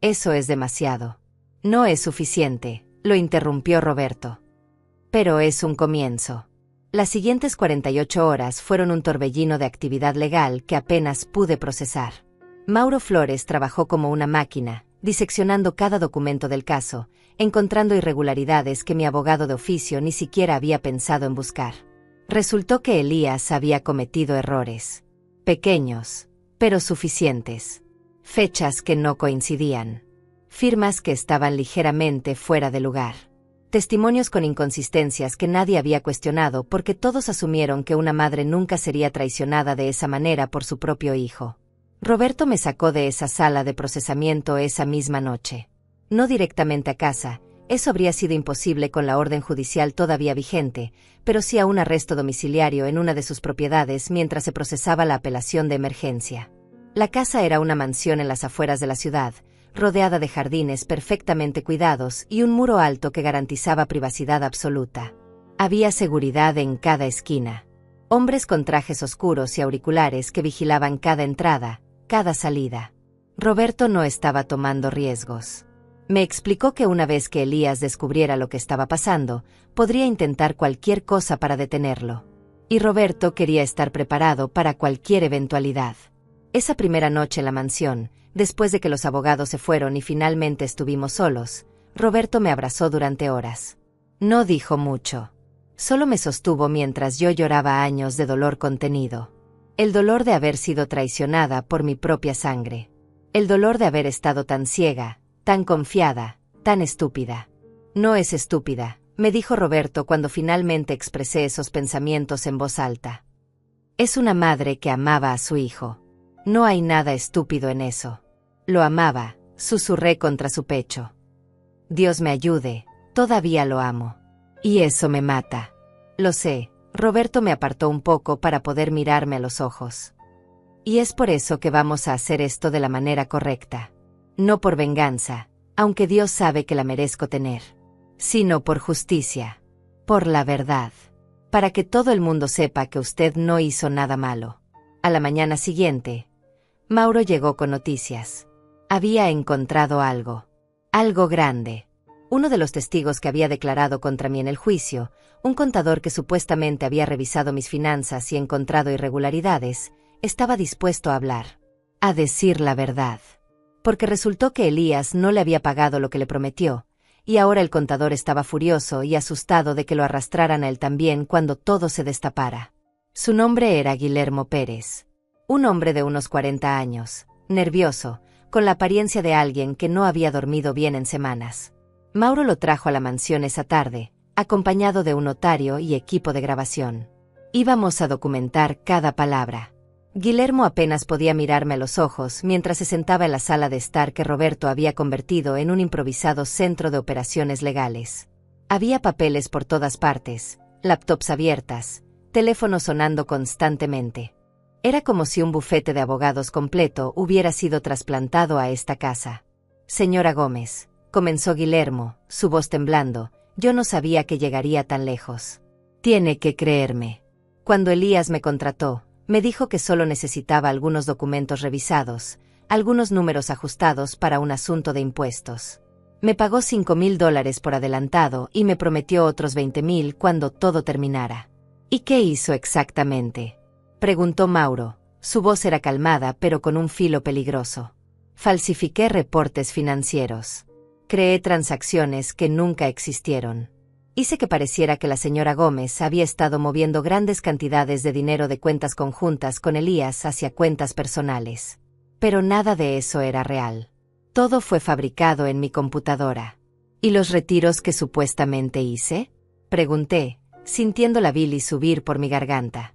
Eso es demasiado. No es suficiente, lo interrumpió Roberto. Pero es un comienzo. Las siguientes 48 horas fueron un torbellino de actividad legal que apenas pude procesar. Mauro Flores trabajó como una máquina, diseccionando cada documento del caso, encontrando irregularidades que mi abogado de oficio ni siquiera había pensado en buscar. Resultó que Elías había cometido errores. Pequeños, pero suficientes. Fechas que no coincidían. Firmas que estaban ligeramente fuera de lugar. Testimonios con inconsistencias que nadie había cuestionado porque todos asumieron que una madre nunca sería traicionada de esa manera por su propio hijo. Roberto me sacó de esa sala de procesamiento esa misma noche. No directamente a casa, eso habría sido imposible con la orden judicial todavía vigente, pero sí a un arresto domiciliario en una de sus propiedades mientras se procesaba la apelación de emergencia. La casa era una mansión en las afueras de la ciudad, rodeada de jardines perfectamente cuidados y un muro alto que garantizaba privacidad absoluta. Había seguridad en cada esquina. Hombres con trajes oscuros y auriculares que vigilaban cada entrada, cada salida. Roberto no estaba tomando riesgos. Me explicó que una vez que Elías descubriera lo que estaba pasando, podría intentar cualquier cosa para detenerlo. Y Roberto quería estar preparado para cualquier eventualidad. Esa primera noche en la mansión, después de que los abogados se fueron y finalmente estuvimos solos, Roberto me abrazó durante horas. No dijo mucho. Solo me sostuvo mientras yo lloraba años de dolor contenido. El dolor de haber sido traicionada por mi propia sangre. El dolor de haber estado tan ciega, tan confiada, tan estúpida. No es estúpida, me dijo Roberto cuando finalmente expresé esos pensamientos en voz alta. Es una madre que amaba a su hijo. No hay nada estúpido en eso. Lo amaba, susurré contra su pecho. Dios me ayude, todavía lo amo. Y eso me mata. Lo sé, Roberto me apartó un poco para poder mirarme a los ojos. Y es por eso que vamos a hacer esto de la manera correcta. No por venganza, aunque Dios sabe que la merezco tener. Sino por justicia. Por la verdad. Para que todo el mundo sepa que usted no hizo nada malo. A la mañana siguiente, Mauro llegó con noticias. Había encontrado algo. Algo grande. Uno de los testigos que había declarado contra mí en el juicio, un contador que supuestamente había revisado mis finanzas y encontrado irregularidades, estaba dispuesto a hablar. A decir la verdad. Porque resultó que Elías no le había pagado lo que le prometió, y ahora el contador estaba furioso y asustado de que lo arrastraran a él también cuando todo se destapara. Su nombre era Guillermo Pérez. Un hombre de unos 40 años, nervioso, con la apariencia de alguien que no había dormido bien en semanas. Mauro lo trajo a la mansión esa tarde, acompañado de un notario y equipo de grabación. Íbamos a documentar cada palabra. Guillermo apenas podía mirarme a los ojos mientras se sentaba en la sala de estar que Roberto había convertido en un improvisado centro de operaciones legales. Había papeles por todas partes, laptops abiertas, teléfonos sonando constantemente. Era como si un bufete de abogados completo hubiera sido trasplantado a esta casa. Señora Gómez, comenzó Guillermo, su voz temblando, yo no sabía que llegaría tan lejos. Tiene que creerme. Cuando Elías me contrató, me dijo que solo necesitaba algunos documentos revisados, algunos números ajustados para un asunto de impuestos. Me pagó $5,000 por adelantado y me prometió otros 20,000 cuando todo terminara. ¿Y qué hizo exactamente?, preguntó Mauro. Su voz era calmada pero con un filo peligroso. Falsifiqué reportes financieros. Creé transacciones que nunca existieron. Hice que pareciera que la señora Gómez había estado moviendo grandes cantidades de dinero de cuentas conjuntas con Elías hacia cuentas personales. Pero nada de eso era real. Todo fue fabricado en mi computadora. ¿Y los retiros que supuestamente hice?, pregunté, sintiendo la bilis subir por mi garganta.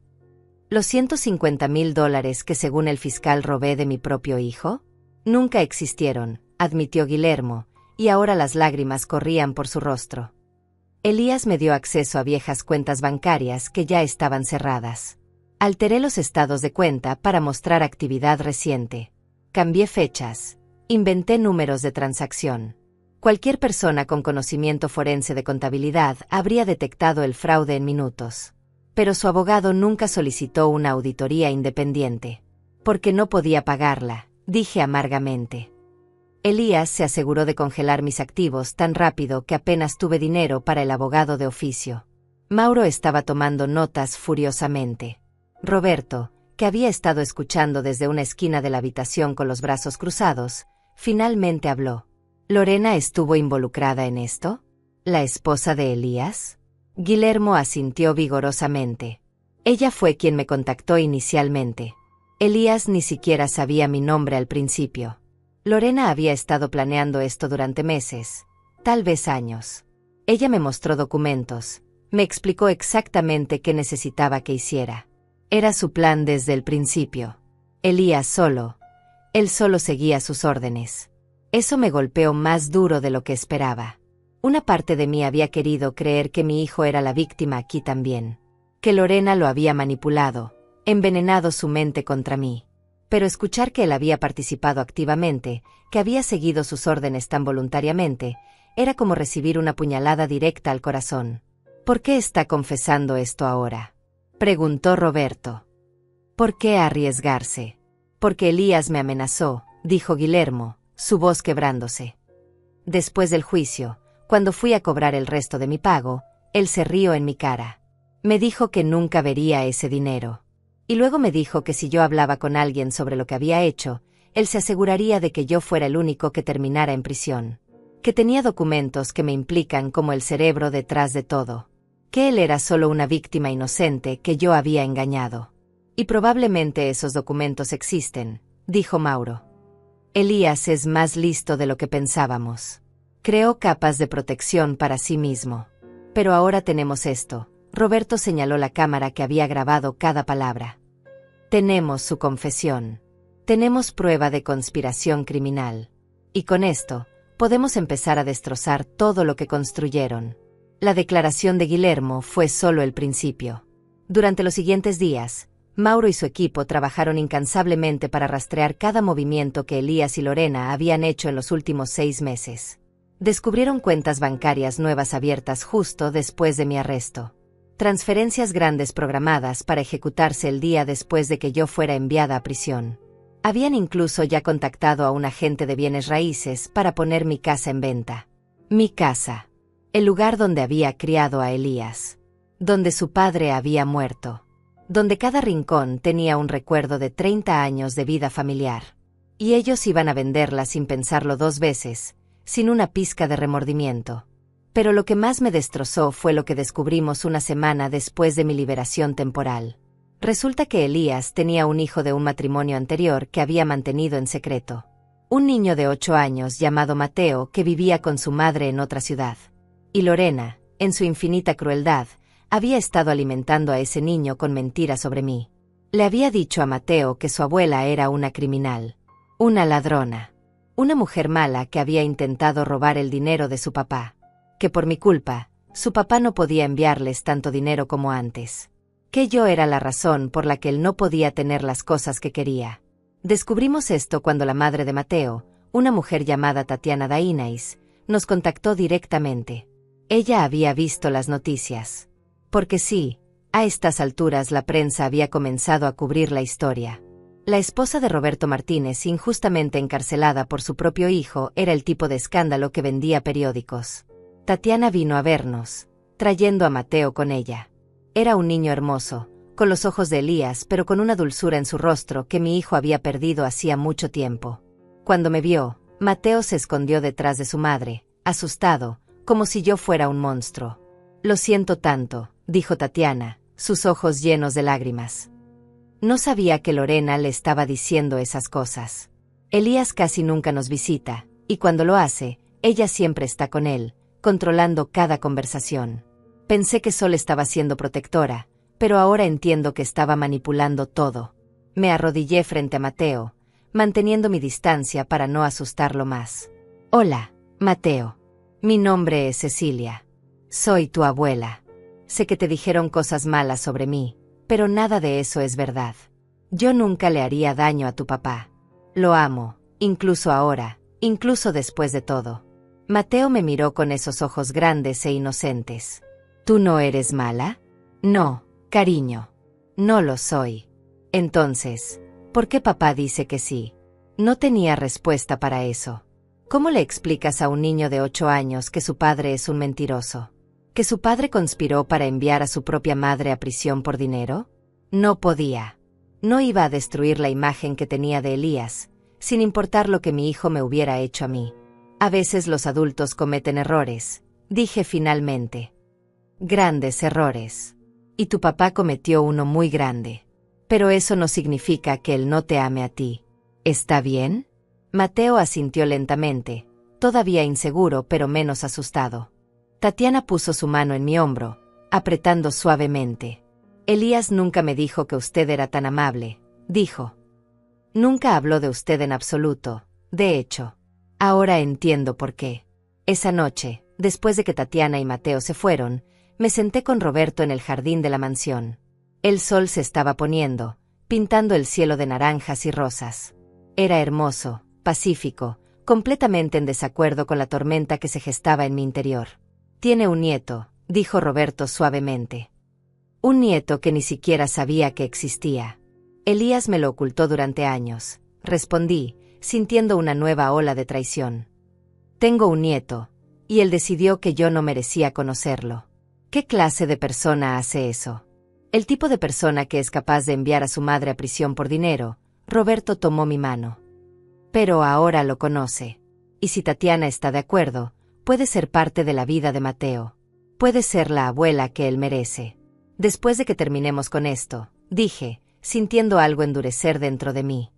¿Los $150,000 que según el fiscal robé de mi propio hijo? Nunca existieron, admitió Guillermo, y ahora las lágrimas corrían por su rostro. Elías me dio acceso a viejas cuentas bancarias que ya estaban cerradas. Alteré los estados de cuenta para mostrar actividad reciente. Cambié fechas. Inventé números de transacción. Cualquier persona con conocimiento forense de contabilidad habría detectado el fraude en minutos. Pero su abogado nunca solicitó una auditoría independiente. Porque no podía pagarla, dije amargamente. Elías se aseguró de congelar mis activos tan rápido que apenas tuve dinero para el abogado de oficio. Mauro estaba tomando notas furiosamente. Roberto, que había estado escuchando desde una esquina de la habitación con los brazos cruzados, finalmente habló. ¿Lorena estuvo involucrada en esto? ¿La esposa de Elías? Guillermo asintió vigorosamente. Ella fue quien me contactó inicialmente. Elías ni siquiera sabía mi nombre al principio. Lorena había estado planeando esto durante meses, tal vez años. Ella me mostró documentos, me explicó exactamente qué necesitaba que hiciera. Era su plan desde el principio. Él solo seguía sus órdenes. Eso me golpeó más duro de lo que esperaba. Una parte de mí había querido creer que mi hijo era la víctima aquí también, que Lorena lo había manipulado, envenenado su mente contra mí. Pero escuchar que él había participado activamente, que había seguido sus órdenes tan voluntariamente, era como recibir una puñalada directa al corazón. ¿Por qué está confesando esto ahora?, preguntó Roberto. ¿Por qué arriesgarse? Porque Elías me amenazó, dijo Guillermo, su voz quebrándose. Después del juicio, cuando fui a cobrar el resto de mi pago, él se rió en mi cara. Me dijo que nunca vería ese dinero. Y luego me dijo que si yo hablaba con alguien sobre lo que había hecho, él se aseguraría de que yo fuera el único que terminara en prisión. Que tenía documentos que me implican como el cerebro detrás de todo. Que él era solo una víctima inocente que yo había engañado. Y probablemente esos documentos existen, dijo Mauro. Elías es más listo de lo que pensábamos. Creó capas de protección para sí mismo. Pero ahora tenemos esto. Roberto señaló la cámara que había grabado cada palabra. Tenemos su confesión. Tenemos prueba de conspiración criminal. Y con esto, podemos empezar a destrozar todo lo que construyeron. La declaración de Guillermo fue solo el principio. Durante los siguientes días, Mauro y su equipo trabajaron incansablemente para rastrear cada movimiento que Elías y Lorena habían hecho en los últimos 6 meses. Descubrieron cuentas bancarias nuevas abiertas justo después de mi arresto. Transferencias grandes programadas para ejecutarse el día después de que yo fuera enviada a prisión. Habían incluso ya contactado a un agente de bienes raíces para poner mi casa en venta. Mi casa. El lugar donde había criado a Elías. Donde su padre había muerto. Donde cada rincón tenía un recuerdo de 30 años de vida familiar. Y ellos iban a venderla sin pensarlo 2 veces, sin una pizca de remordimiento. Pero lo que más me destrozó fue lo que descubrimos una semana después de mi liberación temporal. Resulta que Elías tenía un hijo de un matrimonio anterior que había mantenido en secreto. Un niño de 8 años llamado Mateo que vivía con su madre en otra ciudad. Y Lorena, en su infinita crueldad, había estado alimentando a ese niño con mentiras sobre mí. Le había dicho a Mateo que su abuela era una criminal. Una ladrona. Una mujer mala que había intentado robar el dinero de su papá. Que por mi culpa, su papá no podía enviarles tanto dinero como antes. Que yo era la razón por la que él no podía tener las cosas que quería. Descubrimos esto cuando la madre de Mateo, una mujer llamada Tatiana Dainais, nos contactó directamente. Ella había visto las noticias. Porque sí, a estas alturas la prensa había comenzado a cubrir la historia. La esposa de Roberto Martínez, injustamente encarcelada por su propio hijo, era el tipo de escándalo que vendía periódicos. Tatiana vino a vernos, trayendo a Mateo con ella. Era un niño hermoso, con los ojos de Elías pero con una dulzura en su rostro que mi hijo había perdido hacía mucho tiempo. Cuando me vio, Mateo se escondió detrás de su madre, asustado, como si yo fuera un monstruo. Lo siento tanto, dijo Tatiana, sus ojos llenos de lágrimas. No sabía que Lorena le estaba diciendo esas cosas. Elías casi nunca nos visita, y cuando lo hace, ella siempre está con él, controlando cada conversación. Pensé que solo estaba siendo protectora, pero ahora entiendo que estaba manipulando todo. Me arrodillé frente a Mateo, manteniendo mi distancia para no asustarlo más. Hola, Mateo. Mi nombre es Cecilia. Soy tu abuela. Sé que te dijeron cosas malas sobre mí, pero nada de eso es verdad. Yo nunca le haría daño a tu papá. Lo amo, incluso ahora, incluso después de todo. Mateo me miró con esos ojos grandes e inocentes. ¿Tú no eres mala? No, cariño. No lo soy. Entonces, ¿por qué papá dice que sí? No tenía respuesta para eso. ¿Cómo le explicas a un niño de 8 años que su padre es un mentiroso? ¿Que su padre conspiró para enviar a su propia madre a prisión por dinero? No podía. No iba a destruir la imagen que tenía de Elías, sin importar lo que mi hijo me hubiera hecho a mí. A veces los adultos cometen errores, dije finalmente. Grandes errores. Y tu papá cometió uno muy grande. Pero eso no significa que él no te ame a ti. ¿Está bien? Mateo asintió lentamente, todavía inseguro pero menos asustado. Tatiana puso su mano en mi hombro, apretando suavemente. Elías nunca me dijo que usted era tan amable, dijo. Nunca habló de usted en absoluto, de hecho. Ahora entiendo por qué. Esa noche, después de que Tatiana y Mateo se fueron, me senté con Roberto en el jardín de la mansión. El sol se estaba poniendo, pintando el cielo de naranjas y rosas. Era hermoso, pacífico, completamente en desacuerdo con la tormenta que se gestaba en mi interior. Tiene un nieto, dijo Roberto suavemente. Un nieto que ni siquiera sabía que existía. Elías me lo ocultó durante años, respondí, sintiendo una nueva ola de traición. Tengo un nieto, y él decidió que yo no merecía conocerlo. ¿Qué clase de persona hace eso? El tipo de persona que es capaz de enviar a su madre a prisión por dinero. Roberto tomó mi mano. Pero ahora lo conoce. Y si Tatiana está de acuerdo, puede ser parte de la vida de Mateo. Puede ser la abuela que él merece. Después de que terminemos con esto, dije, sintiendo algo endurecer dentro de mí.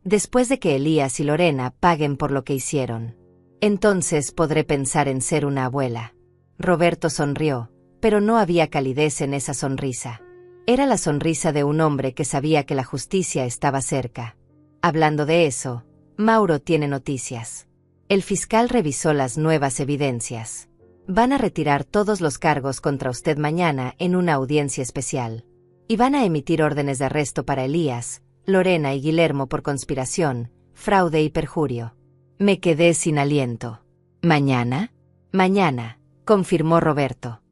Después de que Elías y Lorena paguen por lo que hicieron. Entonces podré pensar en ser una abuela. Roberto sonrió, pero no había calidez en esa sonrisa. Era la sonrisa de un hombre que sabía que la justicia estaba cerca. Hablando de eso, Mauro tiene noticias. El fiscal revisó las nuevas evidencias. Van a retirar todos los cargos contra usted mañana en una audiencia especial. Y van a emitir órdenes de arresto para Elías, Lorena y Guillermo por conspiración, fraude y perjurio. Me quedé sin aliento. ¿Mañana? Mañana, confirmó Roberto.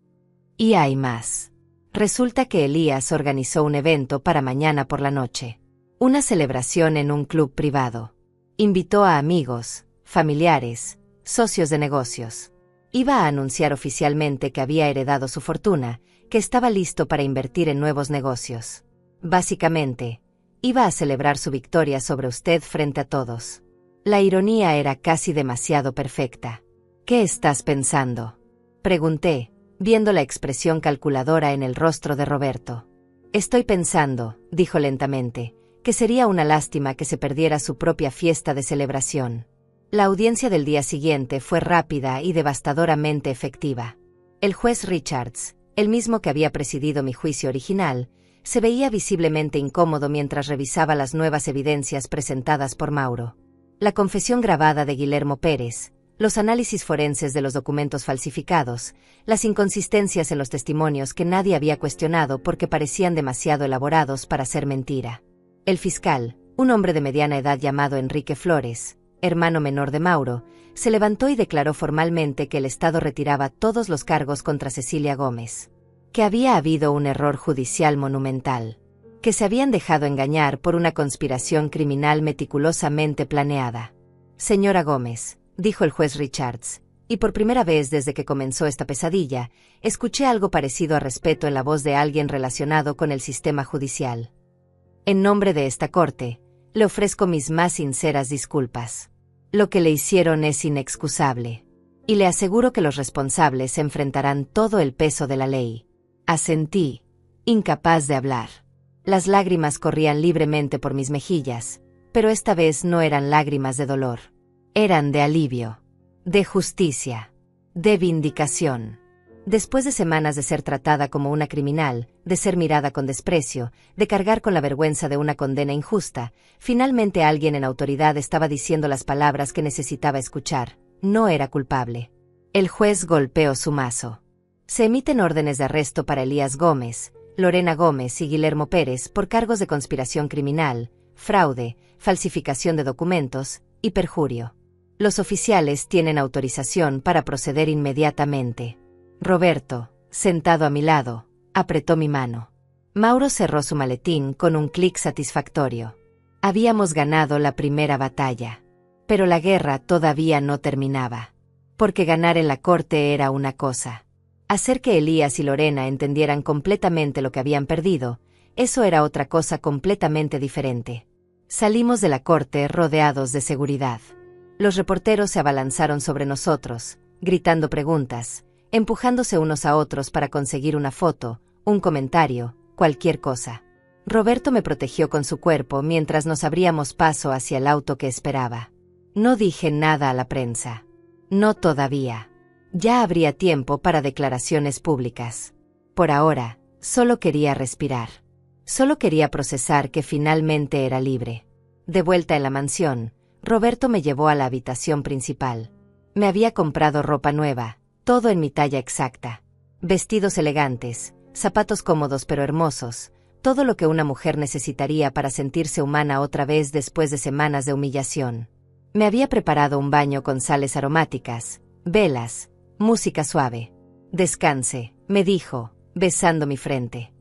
Y hay más. Resulta que Elías organizó un evento para mañana por la noche. Una celebración en un club privado. Invitó a amigos, familiares, socios de negocios. Iba a anunciar oficialmente que había heredado su fortuna, que estaba listo para invertir en nuevos negocios. Básicamente, iba a celebrar su victoria sobre usted frente a todos. La ironía era casi demasiado perfecta. ¿Qué estás pensando?, pregunté, viendo la expresión calculadora en el rostro de Roberto. Estoy pensando, dijo lentamente, que sería una lástima que se perdiera su propia fiesta de celebración. La audiencia del día siguiente fue rápida y devastadoramente efectiva. El juez Richards, el mismo que había presidido mi juicio original, se veía visiblemente incómodo mientras revisaba las nuevas evidencias presentadas por Mauro. La confesión grabada de Guillermo Pérez, los análisis forenses de los documentos falsificados, las inconsistencias en los testimonios que nadie había cuestionado porque parecían demasiado elaborados para ser mentira. El fiscal, un hombre de mediana edad llamado Enrique Flores, hermano menor de Mauro, se levantó y declaró formalmente que el Estado retiraba todos los cargos contra Cecilia Gómez. Que había habido un error judicial monumental. Que se habían dejado engañar por una conspiración criminal meticulosamente planeada. Señora Gómez, dijo el juez Richards, y por primera vez desde que comenzó esta pesadilla, escuché algo parecido a respeto en la voz de alguien relacionado con el sistema judicial. En nombre de esta corte, le ofrezco mis más sinceras disculpas. Lo que le hicieron es inexcusable. Y le aseguro que los responsables enfrentarán todo el peso de la ley. Asentí, incapaz de hablar. Las lágrimas corrían libremente por mis mejillas, pero esta vez no eran lágrimas de dolor. Eran de alivio, de justicia, de vindicación. Después de semanas de ser tratada como una criminal, de ser mirada con desprecio, de cargar con la vergüenza de una condena injusta, finalmente alguien en autoridad estaba diciendo las palabras que necesitaba escuchar. No era culpable. El juez golpeó su mazo. Se emiten órdenes de arresto para Elías Gómez, Lorena Gómez y Guillermo Pérez por cargos de conspiración criminal, fraude, falsificación de documentos y perjurio. Los oficiales tienen autorización para proceder inmediatamente. Roberto, sentado a mi lado, apretó mi mano. Mauro cerró su maletín con un clic satisfactorio. Habíamos ganado la primera batalla. Pero la guerra todavía no terminaba. Porque ganar en la corte era una cosa. Hacer que Elías y Lorena entendieran completamente lo que habían perdido, eso era otra cosa completamente diferente. Salimos de la corte rodeados de seguridad. Los reporteros se abalanzaron sobre nosotros, gritando preguntas, empujándose unos a otros para conseguir una foto, un comentario, cualquier cosa. Roberto me protegió con su cuerpo mientras nos abríamos paso hacia el auto que esperaba. No dije nada a la prensa. No todavía. Ya habría tiempo para declaraciones públicas. Por ahora, solo quería respirar. Solo quería procesar que finalmente era libre. De vuelta en la mansión, Roberto me llevó a la habitación principal. Me había comprado ropa nueva, todo en mi talla exacta. Vestidos elegantes, zapatos cómodos pero hermosos, todo lo que una mujer necesitaría para sentirse humana otra vez después de semanas de humillación. Me había preparado un baño con sales aromáticas, velas, música suave. Descanse, me dijo, besando mi frente.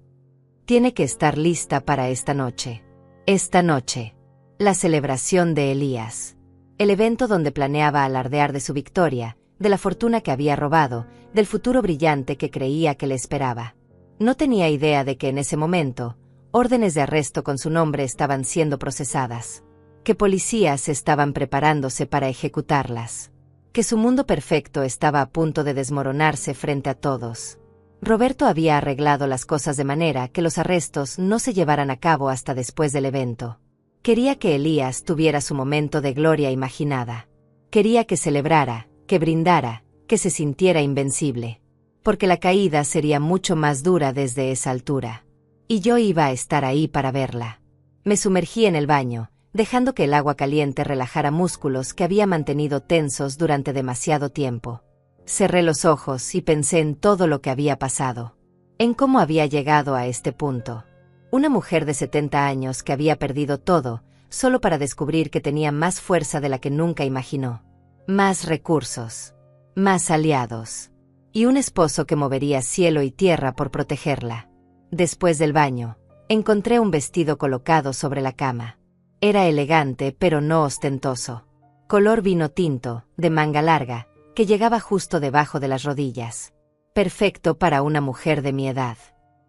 Tiene que estar lista para esta noche. Esta noche. La celebración de Elías. El evento donde planeaba alardear de su victoria, de la fortuna que había robado, del futuro brillante que creía que le esperaba. No tenía idea de que en ese momento, órdenes de arresto con su nombre estaban siendo procesadas. Que policías estaban preparándose para ejecutarlas. Que su mundo perfecto estaba a punto de desmoronarse frente a todos. Roberto había arreglado las cosas de manera que los arrestos no se llevaran a cabo hasta después del evento. Quería que Elías tuviera su momento de gloria imaginada. Quería que celebrara, que brindara, que se sintiera invencible. Porque la caída sería mucho más dura desde esa altura. Y yo iba a estar ahí para verla. Me sumergí en el baño, dejando que el agua caliente relajara músculos que había mantenido tensos durante demasiado tiempo. Cerré los ojos y pensé en todo lo que había pasado. En cómo había llegado a este punto. Una mujer de 70 años que había perdido todo, solo para descubrir que tenía más fuerza de la que nunca imaginó. Más recursos. Más aliados. Y un esposo que movería cielo y tierra por protegerla. Después del baño, encontré un vestido colocado sobre la cama. Era elegante pero no ostentoso. Color vino tinto, de manga larga, que llegaba justo debajo de las rodillas. Perfecto para una mujer de mi edad.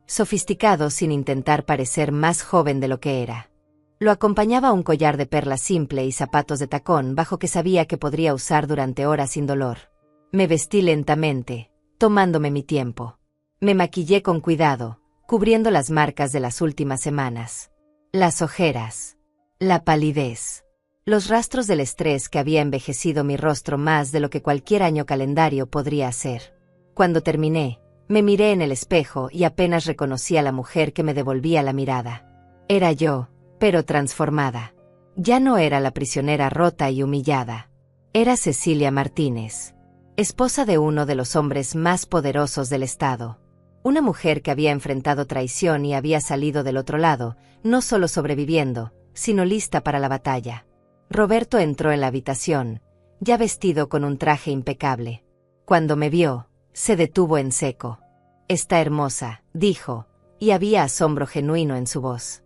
Sofisticado sin intentar parecer más joven de lo que era. Lo acompañaba un collar de perlas simple y zapatos de tacón bajo que sabía que podría usar durante horas sin dolor. Me vestí lentamente, tomándome mi tiempo. Me maquillé con cuidado, cubriendo las marcas de las últimas semanas. Las ojeras. La palidez. Los rastros del estrés que había envejecido mi rostro más de lo que cualquier año calendario podría hacer. Cuando terminé, me miré en el espejo y apenas reconocí a la mujer que me devolvía la mirada. Era yo, pero transformada. Ya no era la prisionera rota y humillada. Era Cecilia Martínez, esposa de uno de los hombres más poderosos del estado. Una mujer que había enfrentado traición y había salido del otro lado, no solo sobreviviendo, sino lista para la batalla. Roberto entró en la habitación, ya vestido con un traje impecable. Cuando me vio, se detuvo en seco. «Está hermosa», dijo, y había asombro genuino en su voz.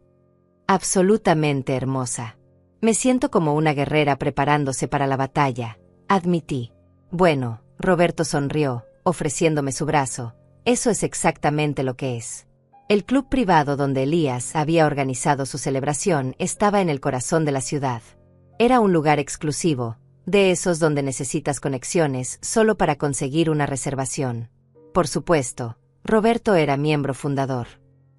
«Absolutamente hermosa. Me siento como una guerrera preparándose para la batalla», admití. «Bueno», Roberto sonrió, ofreciéndome su brazo, «eso es exactamente lo que es». El club privado donde Elías había organizado su celebración estaba en el corazón de la ciudad. Era un lugar exclusivo, de esos donde necesitas conexiones solo para conseguir una reservación. Por supuesto, Roberto era miembro fundador.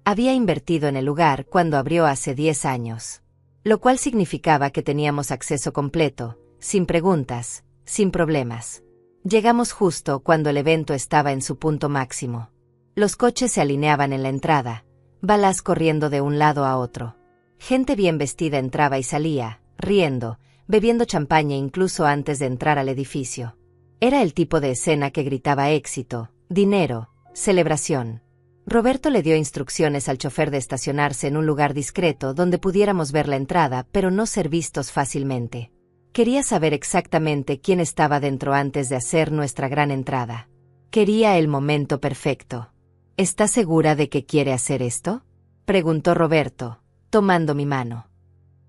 Había invertido en el lugar cuando abrió hace 10 años. Lo cual significaba que teníamos acceso completo, sin preguntas, sin problemas. Llegamos justo cuando el evento estaba en su punto máximo. Los coches se alineaban en la entrada, balas corriendo de un lado a otro. Gente bien vestida entraba y salía, riendo, bebiendo champaña incluso antes de entrar al edificio. Era el tipo de escena que gritaba éxito, dinero, celebración. Roberto le dio instrucciones al chofer de estacionarse en un lugar discreto donde pudiéramos ver la entrada pero no ser vistos fácilmente. Quería saber exactamente quién estaba dentro antes de hacer nuestra gran entrada. Quería el momento perfecto. ¿Está segura de que quiere hacer esto?, preguntó Roberto, tomando mi mano.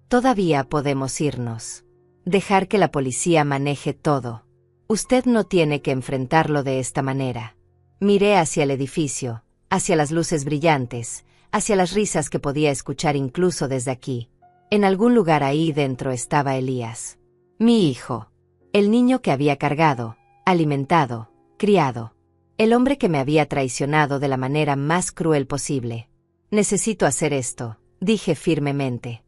Todavía podemos irnos. Dejar que la policía maneje todo. Usted no tiene que enfrentarlo de esta manera. Miré hacia el edificio, hacia las luces brillantes, hacia las risas que podía escuchar incluso desde aquí. En algún lugar ahí dentro estaba Elías. Mi hijo. El niño que había cargado, alimentado, criado. El hombre que me había traicionado de la manera más cruel posible. Necesito hacer esto, dije firmemente.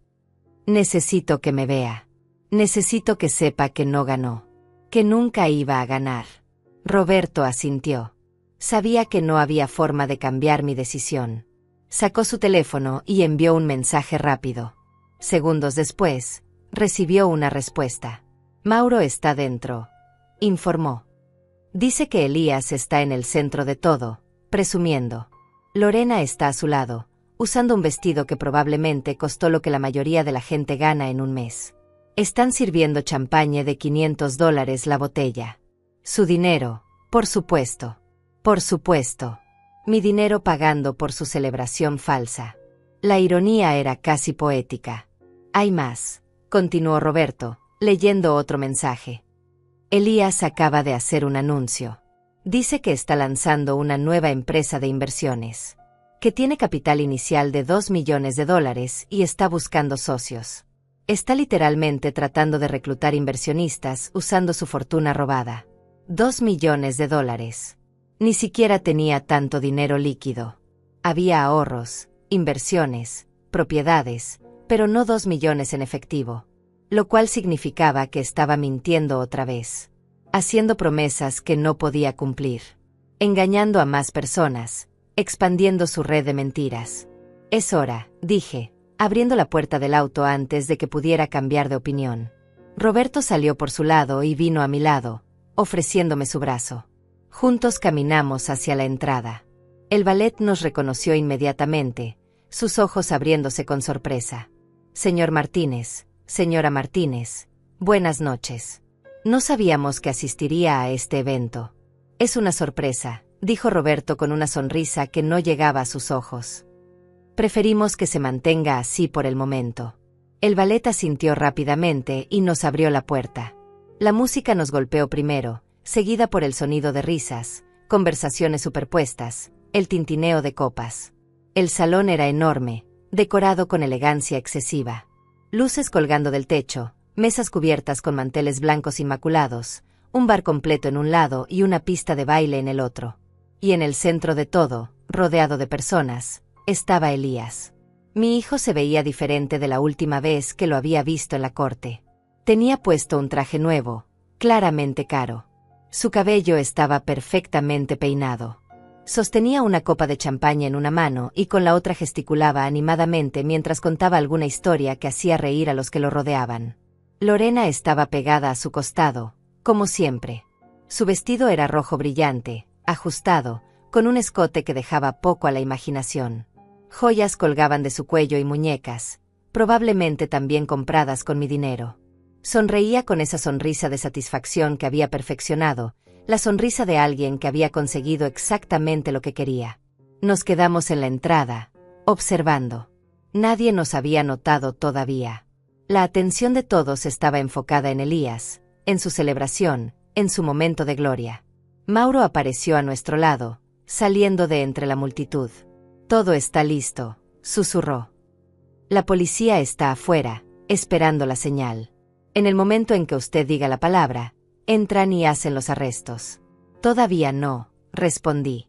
Necesito que me vea. Necesito que sepa que no ganó. Que nunca iba a ganar. Roberto asintió. Sabía que no había forma de cambiar mi decisión. Sacó su teléfono y envió un mensaje rápido. Segundos después, recibió una respuesta. Mauro está dentro, informó. Dice que Elías está en el centro de todo, presumiendo. Lorena está a su lado, usando un vestido que probablemente costó lo que la mayoría de la gente gana en un mes. Están sirviendo champaña de $500 la botella. Su dinero, por supuesto. Por supuesto. Mi dinero pagando por su celebración falsa. La ironía era casi poética. Hay más, continuó Roberto, leyendo otro mensaje. Elías acaba de hacer un anuncio. Dice que está lanzando una nueva empresa de inversiones, que tiene capital inicial de $2 millones y está buscando socios. Está literalmente tratando de reclutar inversionistas usando su fortuna robada. $2 millones. Ni siquiera tenía tanto dinero líquido. Había ahorros, inversiones, propiedades, pero no 2 millones en efectivo. Lo cual significaba que estaba mintiendo otra vez, haciendo promesas que no podía cumplir, engañando a más personas, expandiendo su red de mentiras. Es hora, dije, abriendo la puerta del auto antes de que pudiera cambiar de opinión. Roberto salió por su lado y vino a mi lado, ofreciéndome su brazo. Juntos caminamos hacia la entrada. El valet nos reconoció inmediatamente, sus ojos abriéndose con sorpresa. Señor Martínez. Señora Martínez, buenas noches. No sabíamos que asistiría a este evento. Es una sorpresa, dijo Roberto con una sonrisa que no llegaba a sus ojos. Preferimos que se mantenga así por el momento. El valet asintió rápidamente y nos abrió la puerta. La música nos golpeó primero, seguida por el sonido de risas, conversaciones superpuestas, el tintineo de copas. El salón era enorme, decorado con elegancia excesiva. Luces colgando del techo, mesas cubiertas con manteles blancos inmaculados, un bar completo en un lado y una pista de baile en el otro. Y en el centro de todo, rodeado de personas, estaba Elías. Mi hijo se veía diferente de la última vez que lo había visto en la corte. Tenía puesto un traje nuevo, claramente caro. Su cabello estaba perfectamente peinado. Sostenía una copa de champaña en una mano y con la otra gesticulaba animadamente mientras contaba alguna historia que hacía reír a los que lo rodeaban. Lorena estaba pegada a su costado, como siempre. Su vestido era rojo brillante, ajustado, con un escote que dejaba poco a la imaginación. Joyas colgaban de su cuello y muñecas, probablemente también compradas con mi dinero. Sonreía con esa sonrisa de satisfacción que había perfeccionado, la sonrisa de alguien que había conseguido exactamente lo que quería. Nos quedamos en la entrada, observando. Nadie nos había notado todavía. La atención de todos estaba enfocada en Elías, en su celebración, en su momento de gloria. Mauro apareció a nuestro lado, saliendo de entre la multitud. Todo está listo, susurró. La policía está afuera, esperando la señal. En el momento en que usted diga la palabra, entran y hacen los arrestos. Todavía no, respondí.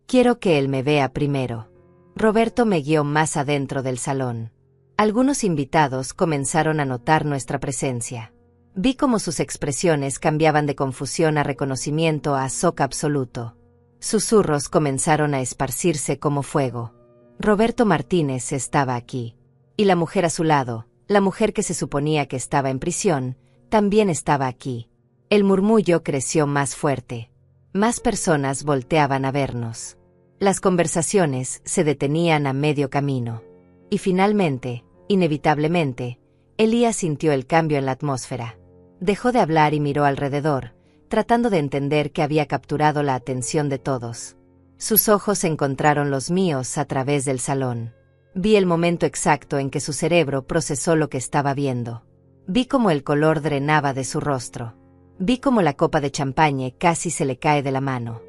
Quiero que él me vea primero. Roberto me guió más adentro del salón. Algunos invitados comenzaron a notar nuestra presencia. Vi cómo sus expresiones cambiaban de confusión a reconocimiento a shock absoluto. Susurros comenzaron a esparcirse como fuego. Roberto Martínez estaba aquí. Y la mujer a su lado, la mujer que se suponía que estaba en prisión, también estaba aquí. El murmullo creció más fuerte. Más personas volteaban a vernos. Las conversaciones se detenían a medio camino. Y finalmente, inevitablemente, Elías sintió el cambio en la atmósfera. Dejó de hablar y miró alrededor, tratando de entender que había capturado la atención de todos. Sus ojos encontraron los míos a través del salón. Vi el momento exacto en que su cerebro procesó lo que estaba viendo. Vi cómo el color drenaba de su rostro. Vi cómo la copa de champaña casi se le cae de la mano.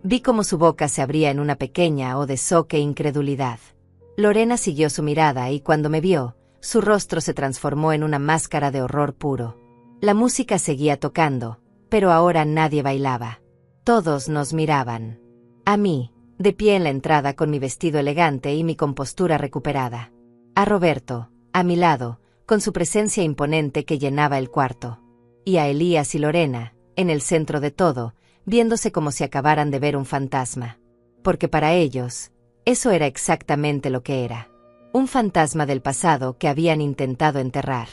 Vi cómo su boca se abría en una pequeña O de shock e incredulidad. Lorena siguió su mirada y cuando me vio, su rostro se transformó en una máscara de horror puro. La música seguía tocando, pero ahora nadie bailaba. Todos nos miraban. A mí, de pie en la entrada con mi vestido elegante y mi compostura recuperada. A Roberto, a mi lado, con su presencia imponente que llenaba el cuarto. Y a Elías y Lorena, en el centro de todo, viéndose como si acabaran de ver un fantasma. Porque para ellos, eso era exactamente lo que era. Un fantasma del pasado que habían intentado enterrar.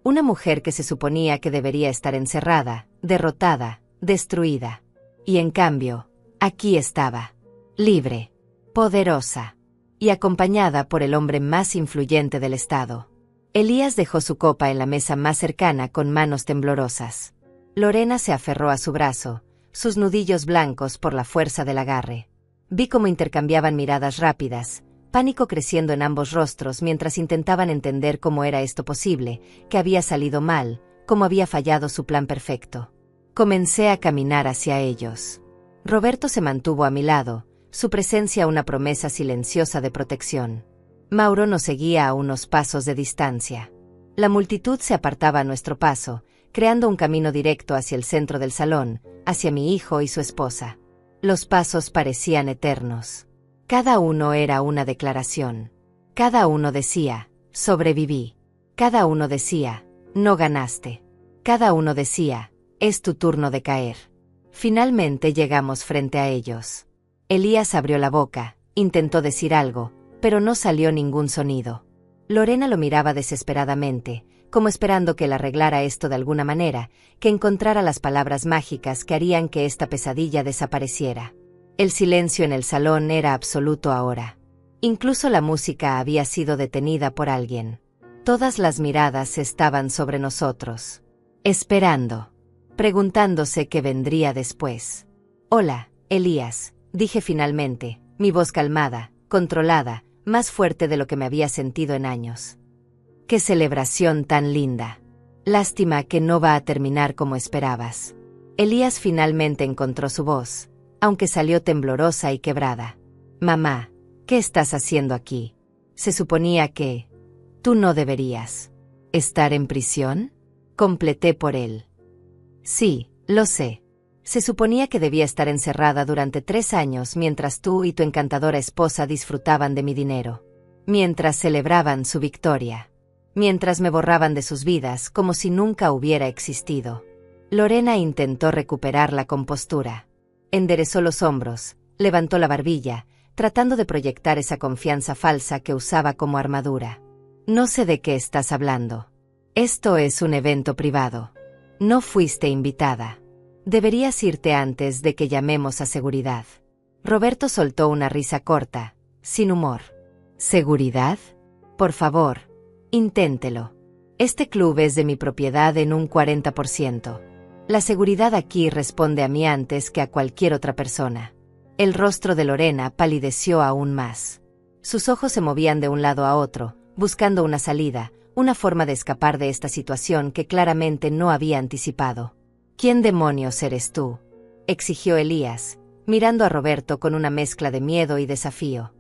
Una mujer que se suponía que debería estar encerrada, derrotada, destruida. Y en cambio, aquí estaba, libre, poderosa, y acompañada por el hombre más influyente del estado. Elías dejó su copa en la mesa más cercana con manos temblorosas. Lorena se aferró a su brazo, sus nudillos blancos por la fuerza del agarre. Vi cómo intercambiaban miradas rápidas, pánico creciendo en ambos rostros mientras intentaban entender cómo era esto posible, que había salido mal, cómo había fallado su plan perfecto. Comencé a caminar hacia ellos. Roberto se mantuvo a mi lado, su presencia una promesa silenciosa de protección. Mauro nos seguía a unos pasos de distancia. La multitud se apartaba a nuestro paso, creando un camino directo hacia el centro del salón, hacia mi hijo y su esposa. Los pasos parecían eternos. Cada uno era una declaración. Cada uno decía, sobreviví. Cada uno decía, no ganaste. Cada uno decía, es tu turno de caer. Finalmente llegamos frente a ellos. Elías abrió la boca, intentó decir algo, pero no salió ningún sonido. Lorena lo miraba desesperadamente, como esperando que él arreglara esto de alguna manera, que encontrara las palabras mágicas que harían que esta pesadilla desapareciera. El silencio en el salón era absoluto ahora. Incluso la música había sido detenida por alguien. Todas las miradas estaban sobre nosotros. Esperando. Preguntándose qué vendría después. Hola, Elías, dije finalmente, mi voz calmada, controlada, más fuerte de lo que me había sentido en años. ¡Qué celebración tan linda! Lástima que no va a terminar como esperabas. Elías finalmente encontró su voz, aunque salió temblorosa y quebrada. Mamá, ¿qué estás haciendo aquí? Se suponía que... Tú no deberías. ¿Estar en prisión? Completé por él. Sí, lo sé. Se suponía que debía estar encerrada durante 3 años mientras tú y tu encantadora esposa disfrutaban de mi dinero. Mientras celebraban su victoria. Mientras me borraban de sus vidas como si nunca hubiera existido. Lorena intentó recuperar la compostura. Enderezó los hombros, levantó la barbilla, tratando de proyectar esa confianza falsa que usaba como armadura. No sé de qué estás hablando. Esto es un evento privado. No fuiste invitada. Deberías irte antes de que llamemos a seguridad. Roberto soltó una risa corta, sin humor. ¿Seguridad? Por favor, inténtelo. Este club es de mi propiedad en un 40%. La seguridad aquí responde a mí antes que a cualquier otra persona. El rostro de Lorena palideció aún más. Sus ojos se movían de un lado a otro, buscando una salida, una forma de escapar de esta situación que claramente no había anticipado. ¿Quién demonios eres tú?, exigió Elías, mirando a Roberto con una mezcla de miedo y desafío.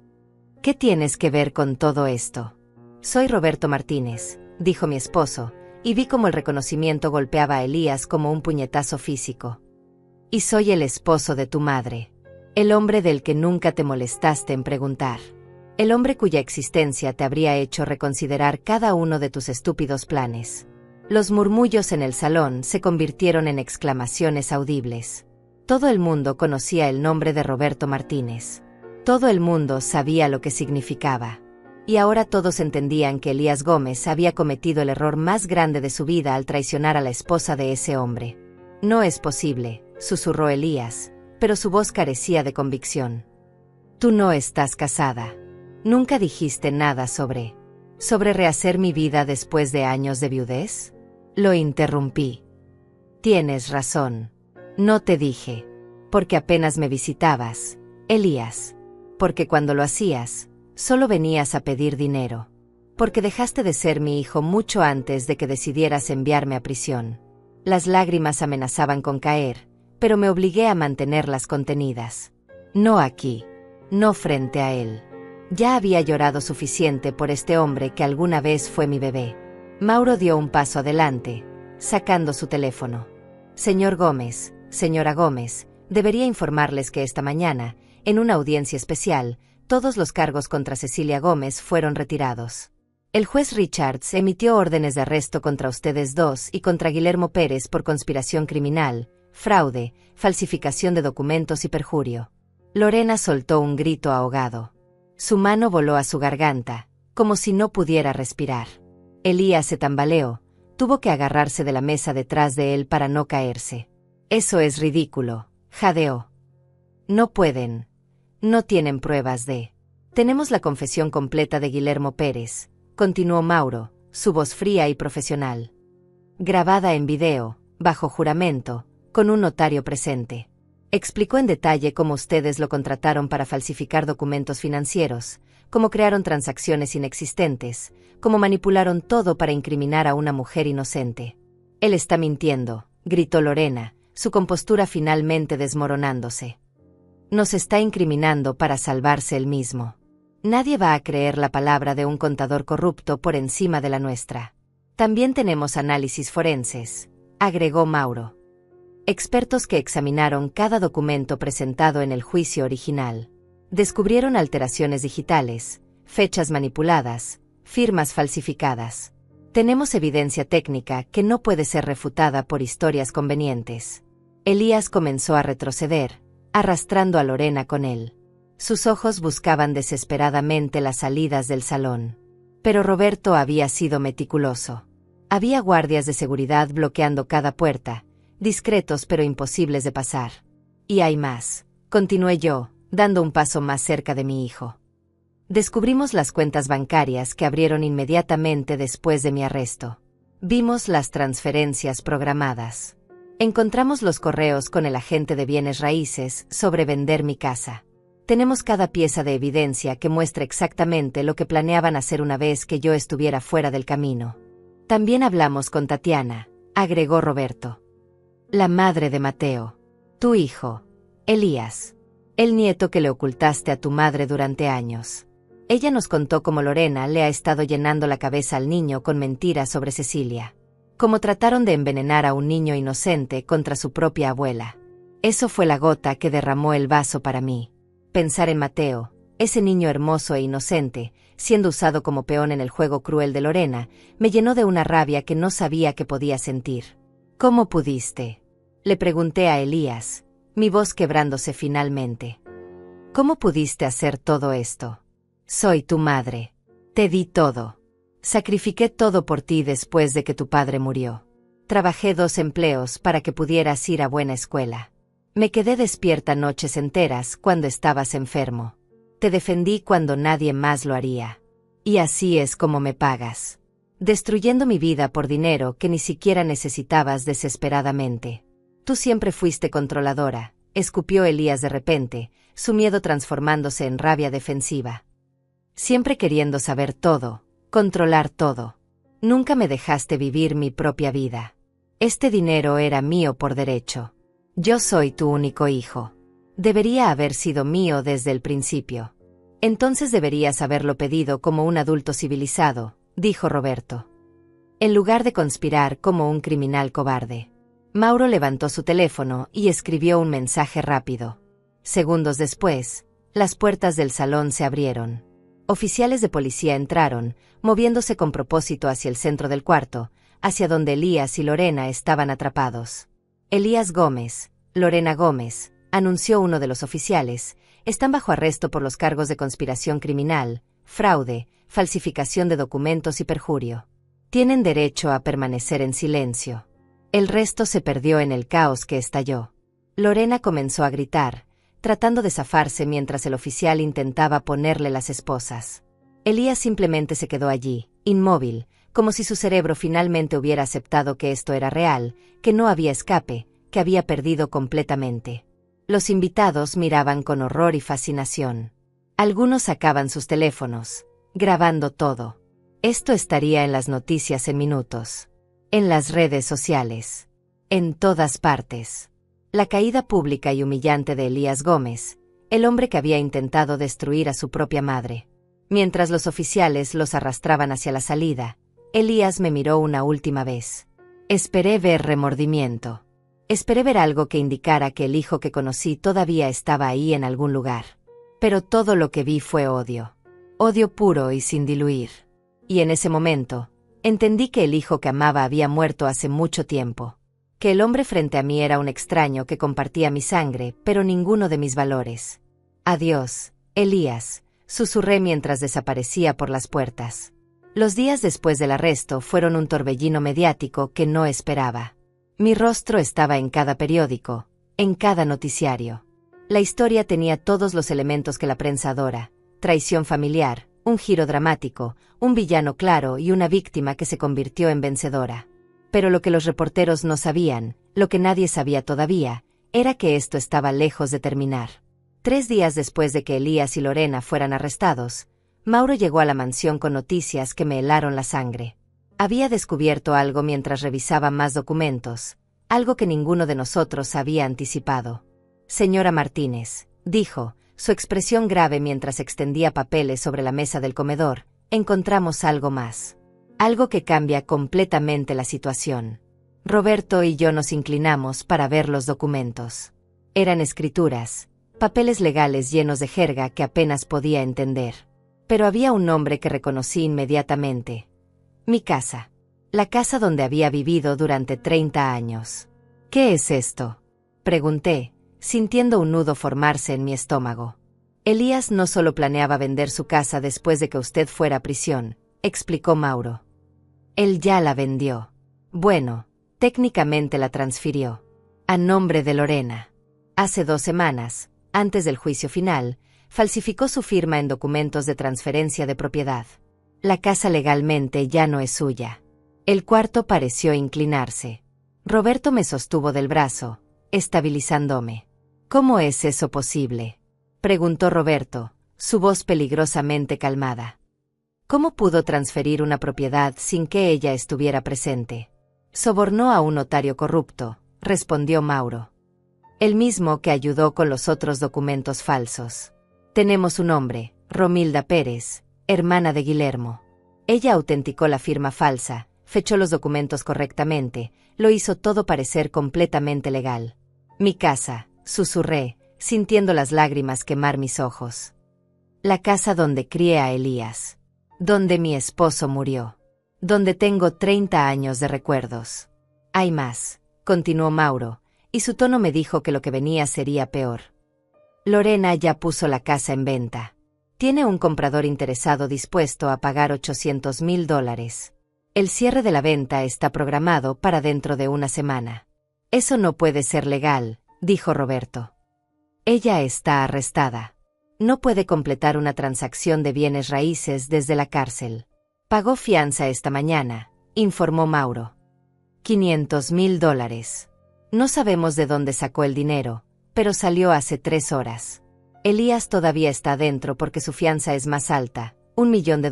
¿Qué tienes que ver con todo esto? Soy Roberto Martínez, dijo mi esposo, y vi cómo el reconocimiento golpeaba a Elías como un puñetazo físico. Y soy el esposo de tu madre. El hombre del que nunca te molestaste en preguntar. El hombre cuya existencia te habría hecho reconsiderar cada uno de tus estúpidos planes. Los murmullos en el salón se convirtieron en exclamaciones audibles. Todo el mundo conocía el nombre de Roberto Martínez. Todo el mundo sabía lo que significaba. Y ahora todos entendían que Elías Gómez había cometido el error más grande de su vida al traicionar a la esposa de ese hombre. No es posible, susurró Elías, pero su voz carecía de convicción. Tú no estás casada. Nunca dijiste nada sobre rehacer mi vida después de años de viudez. Lo interrumpí. Tienes razón. No te dije. Porque apenas me visitabas, Elías. Porque cuando lo hacías, solo venías a pedir dinero. Porque dejaste de ser mi hijo mucho antes de que decidieras enviarme a prisión. Las lágrimas amenazaban con caer, pero me obligué a mantenerlas contenidas. No aquí. No frente a él. Ya había llorado suficiente por este hombre que alguna vez fue mi bebé. Mauro dio un paso adelante, sacando su teléfono. Señor Gómez, señora Gómez, debería informarles que esta mañana, en una audiencia especial, todos los cargos contra Cecilia Gómez fueron retirados. El juez Richards emitió órdenes de arresto contra ustedes dos y contra Guillermo Pérez por conspiración criminal, fraude, falsificación de documentos y perjurio. Lorena soltó un grito ahogado. Su mano voló a su garganta, como si no pudiera respirar. Elías se tambaleó, tuvo que agarrarse de la mesa detrás de él para no caerse. Eso es ridículo, jadeó. No pueden. No tienen pruebas de... Tenemos la confesión completa de Guillermo Pérez, continuó Mauro, su voz fría y profesional. Grabada en video, bajo juramento, con un notario presente. Explicó en detalle cómo ustedes lo contrataron para falsificar documentos financieros, cómo crearon transacciones inexistentes, cómo manipularon todo para incriminar a una mujer inocente. Él está mintiendo, gritó Lorena, su compostura finalmente desmoronándose. Nos está incriminando para salvarse él mismo. Nadie va a creer la palabra de un contador corrupto por encima de la nuestra. También tenemos análisis forenses, agregó Mauro. Expertos que examinaron cada documento presentado en el juicio original. Descubrieron alteraciones digitales, fechas manipuladas, firmas falsificadas. Tenemos evidencia técnica que no puede ser refutada por historias convenientes. Elías comenzó a retroceder, arrastrando a Lorena con él. Sus ojos buscaban desesperadamente las salidas del salón. Pero Roberto había sido meticuloso. Había guardias de seguridad bloqueando cada puerta, discretos pero imposibles de pasar. Y hay más, continué yo, dando un paso más cerca de mi hijo. Descubrimos las cuentas bancarias que abrieron inmediatamente después de mi arresto. Vimos las transferencias programadas. Encontramos los correos con el agente de bienes raíces sobre vender mi casa. Tenemos cada pieza de evidencia que muestra exactamente lo que planeaban hacer una vez que yo estuviera fuera del camino. También hablamos con Tatiana, agregó Roberto. La madre de Mateo. Tu hijo, Elías. El nieto que le ocultaste a tu madre durante años. Ella nos contó cómo Lorena le ha estado llenando la cabeza al niño con mentiras sobre Cecilia. Cómo trataron de envenenar a un niño inocente contra su propia abuela. Eso fue la gota que derramó el vaso para mí. Pensar en Mateo, ese niño hermoso e inocente, siendo usado como peón en el juego cruel de Lorena, me llenó de una rabia que no sabía que podía sentir. ¿Cómo pudiste? Le pregunté a Elías, mi voz quebrándose finalmente. ¿Cómo pudiste hacer todo esto? Soy tu madre. Te di todo. Sacrifiqué todo por ti después de que tu padre murió. Trabajé 2 empleos para que pudieras ir a buena escuela. Me quedé despierta noches enteras cuando estabas enfermo. Te defendí cuando nadie más lo haría. Y así es como me pagas. Destruyendo mi vida por dinero que ni siquiera necesitabas desesperadamente. Tú siempre fuiste controladora, escupió Elías de repente, su miedo transformándose en rabia defensiva. Siempre queriendo saber todo, controlar todo. Nunca me dejaste vivir mi propia vida. Este dinero era mío por derecho. Yo soy tu único hijo. Debería haber sido mío desde el principio. Entonces deberías haberlo pedido como un adulto civilizado, dijo Roberto. En lugar de conspirar como un criminal cobarde. Mauro levantó su teléfono y escribió un mensaje rápido. Segundos después, las puertas del salón se abrieron. Oficiales de policía entraron, moviéndose con propósito hacia el centro del cuarto, hacia donde Elías y Lorena estaban atrapados. Elías Gómez, Lorena Gómez, anunció uno de los oficiales, están bajo arresto por los cargos de conspiración criminal, fraude, falsificación de documentos y perjurio. Tienen derecho a permanecer en silencio. El resto se perdió en el caos que estalló. Lorena comenzó a gritar, tratando de zafarse mientras el oficial intentaba ponerle las esposas. Elías simplemente se quedó allí, inmóvil, como si su cerebro finalmente hubiera aceptado que esto era real, que no había escape, que había perdido completamente. Los invitados miraban con horror y fascinación. Algunos sacaban sus teléfonos, grabando todo. Esto estaría en las noticias en minutos. En las redes sociales. En todas partes. La caída pública y humillante de Elías Gómez, el hombre que había intentado destruir a su propia madre. Mientras los oficiales los arrastraban hacia la salida, Elías me miró una última vez. Esperé ver remordimiento. Esperé ver algo que indicara que el hijo que conocí todavía estaba ahí en algún lugar. Pero todo lo que vi fue odio. Odio puro y sin diluir. Y en ese momento, entendí que el hijo que amaba había muerto hace mucho tiempo. que el hombre frente a mí era un extraño que compartía mi sangre, pero ninguno de mis valores. Adiós, Elías, susurré mientras desaparecía por las puertas. Los días después del arresto fueron un torbellino mediático que no esperaba. Mi rostro estaba en cada periódico, en cada noticiario. La historia tenía todos los elementos que la prensa adora: traición familiar, un giro dramático, un villano claro y una víctima que se convirtió en vencedora. Pero lo que los reporteros no sabían, lo que nadie sabía todavía, era que esto estaba lejos de terminar. 3 días después de que Elías y Lorena fueran arrestados, Mauro llegó a la mansión con noticias que me helaron la sangre. Había descubierto algo mientras revisaba más documentos, algo que ninguno de nosotros había anticipado. Señora Martínez, dijo, su expresión grave mientras extendía papeles sobre la mesa del comedor, encontramos algo más. Algo que cambia completamente la situación. Roberto y yo nos inclinamos para ver los documentos. Eran escrituras, papeles legales llenos de jerga que apenas podía entender. Pero había un nombre que reconocí inmediatamente. Mi casa. La casa donde había vivido durante 30 años. ¿Qué es esto?, pregunté, sintiendo un nudo formarse en mi estómago. Elías no solo planeaba vender su casa después de que usted fuera a prisión, explicó Mauro. Él ya la vendió. Bueno, técnicamente la transfirió. A nombre de Lorena. Hace 2 semanas, antes del juicio final, falsificó su firma en documentos de transferencia de propiedad. La casa legalmente ya no es suya. El cuarto pareció inclinarse. Roberto me sostuvo del brazo, estabilizándome. ¿Cómo es eso posible?, preguntó Roberto, su voz peligrosamente calmada. ¿Cómo pudo transferir una propiedad sin que ella estuviera presente? Sobornó a un notario corrupto, respondió Mauro. El mismo que ayudó con los otros documentos falsos. Tenemos un nombre, Romilda Pérez, hermana de Guillermo. Ella autenticó la firma falsa, fechó los documentos correctamente, lo hizo todo parecer completamente legal. Mi casa, susurré, sintiendo las lágrimas quemar mis ojos. La casa donde crié a Elías. Donde mi esposo murió. Donde tengo 30 años de recuerdos. Hay más, continuó Mauro, y su tono me dijo que lo que venía sería peor. Lorena ya puso la casa en venta. Tiene un comprador interesado dispuesto a pagar $800,000. El cierre de la venta está programado para dentro de 1 semana. Eso no puede ser legal, dijo Roberto. Ella está arrestada. No puede completar una transacción de bienes raíces desde la cárcel. Pagó fianza esta mañana, informó Mauro. $500,000. No sabemos de dónde sacó el dinero, pero salió hace 3 horas. Elías todavía está adentro porque su fianza es más alta, $1 millón,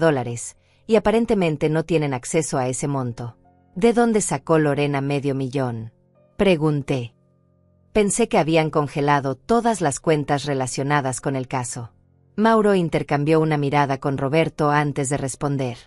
y aparentemente no tienen acceso a ese monto. ¿De dónde sacó Lorena $500,000? Pregunté. Pensé que habían congelado todas las cuentas relacionadas con el caso. Mauro intercambió una mirada con Roberto antes de responder.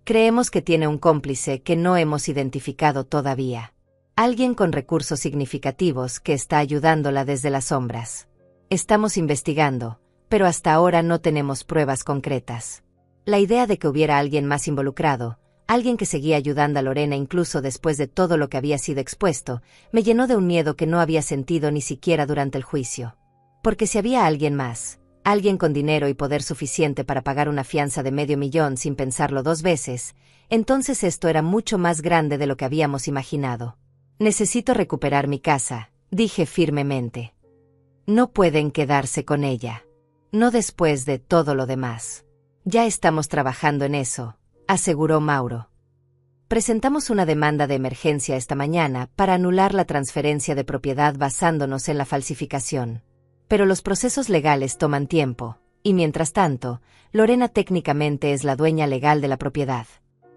Creemos que tiene un cómplice que no hemos identificado todavía. Alguien con recursos significativos que está ayudándola desde las sombras. Estamos investigando, pero hasta ahora no tenemos pruebas concretas. La idea de que hubiera alguien más involucrado, alguien que seguía ayudando a Lorena incluso después de todo lo que había sido expuesto, me llenó de un miedo que no había sentido ni siquiera durante el juicio. Porque si había alguien más, alguien con dinero y poder suficiente para pagar una fianza de $500,000 sin pensarlo 2 veces, entonces esto era mucho más grande de lo que habíamos imaginado. Necesito recuperar mi casa, dije firmemente. No pueden quedarse con ella. No después de todo lo demás. Ya estamos trabajando en eso, aseguró Mauro. Presentamos una demanda de emergencia esta mañana para anular la transferencia de propiedad basándonos en la falsificación. Pero los procesos legales toman tiempo, y mientras tanto, Lorena técnicamente es la dueña legal de la propiedad.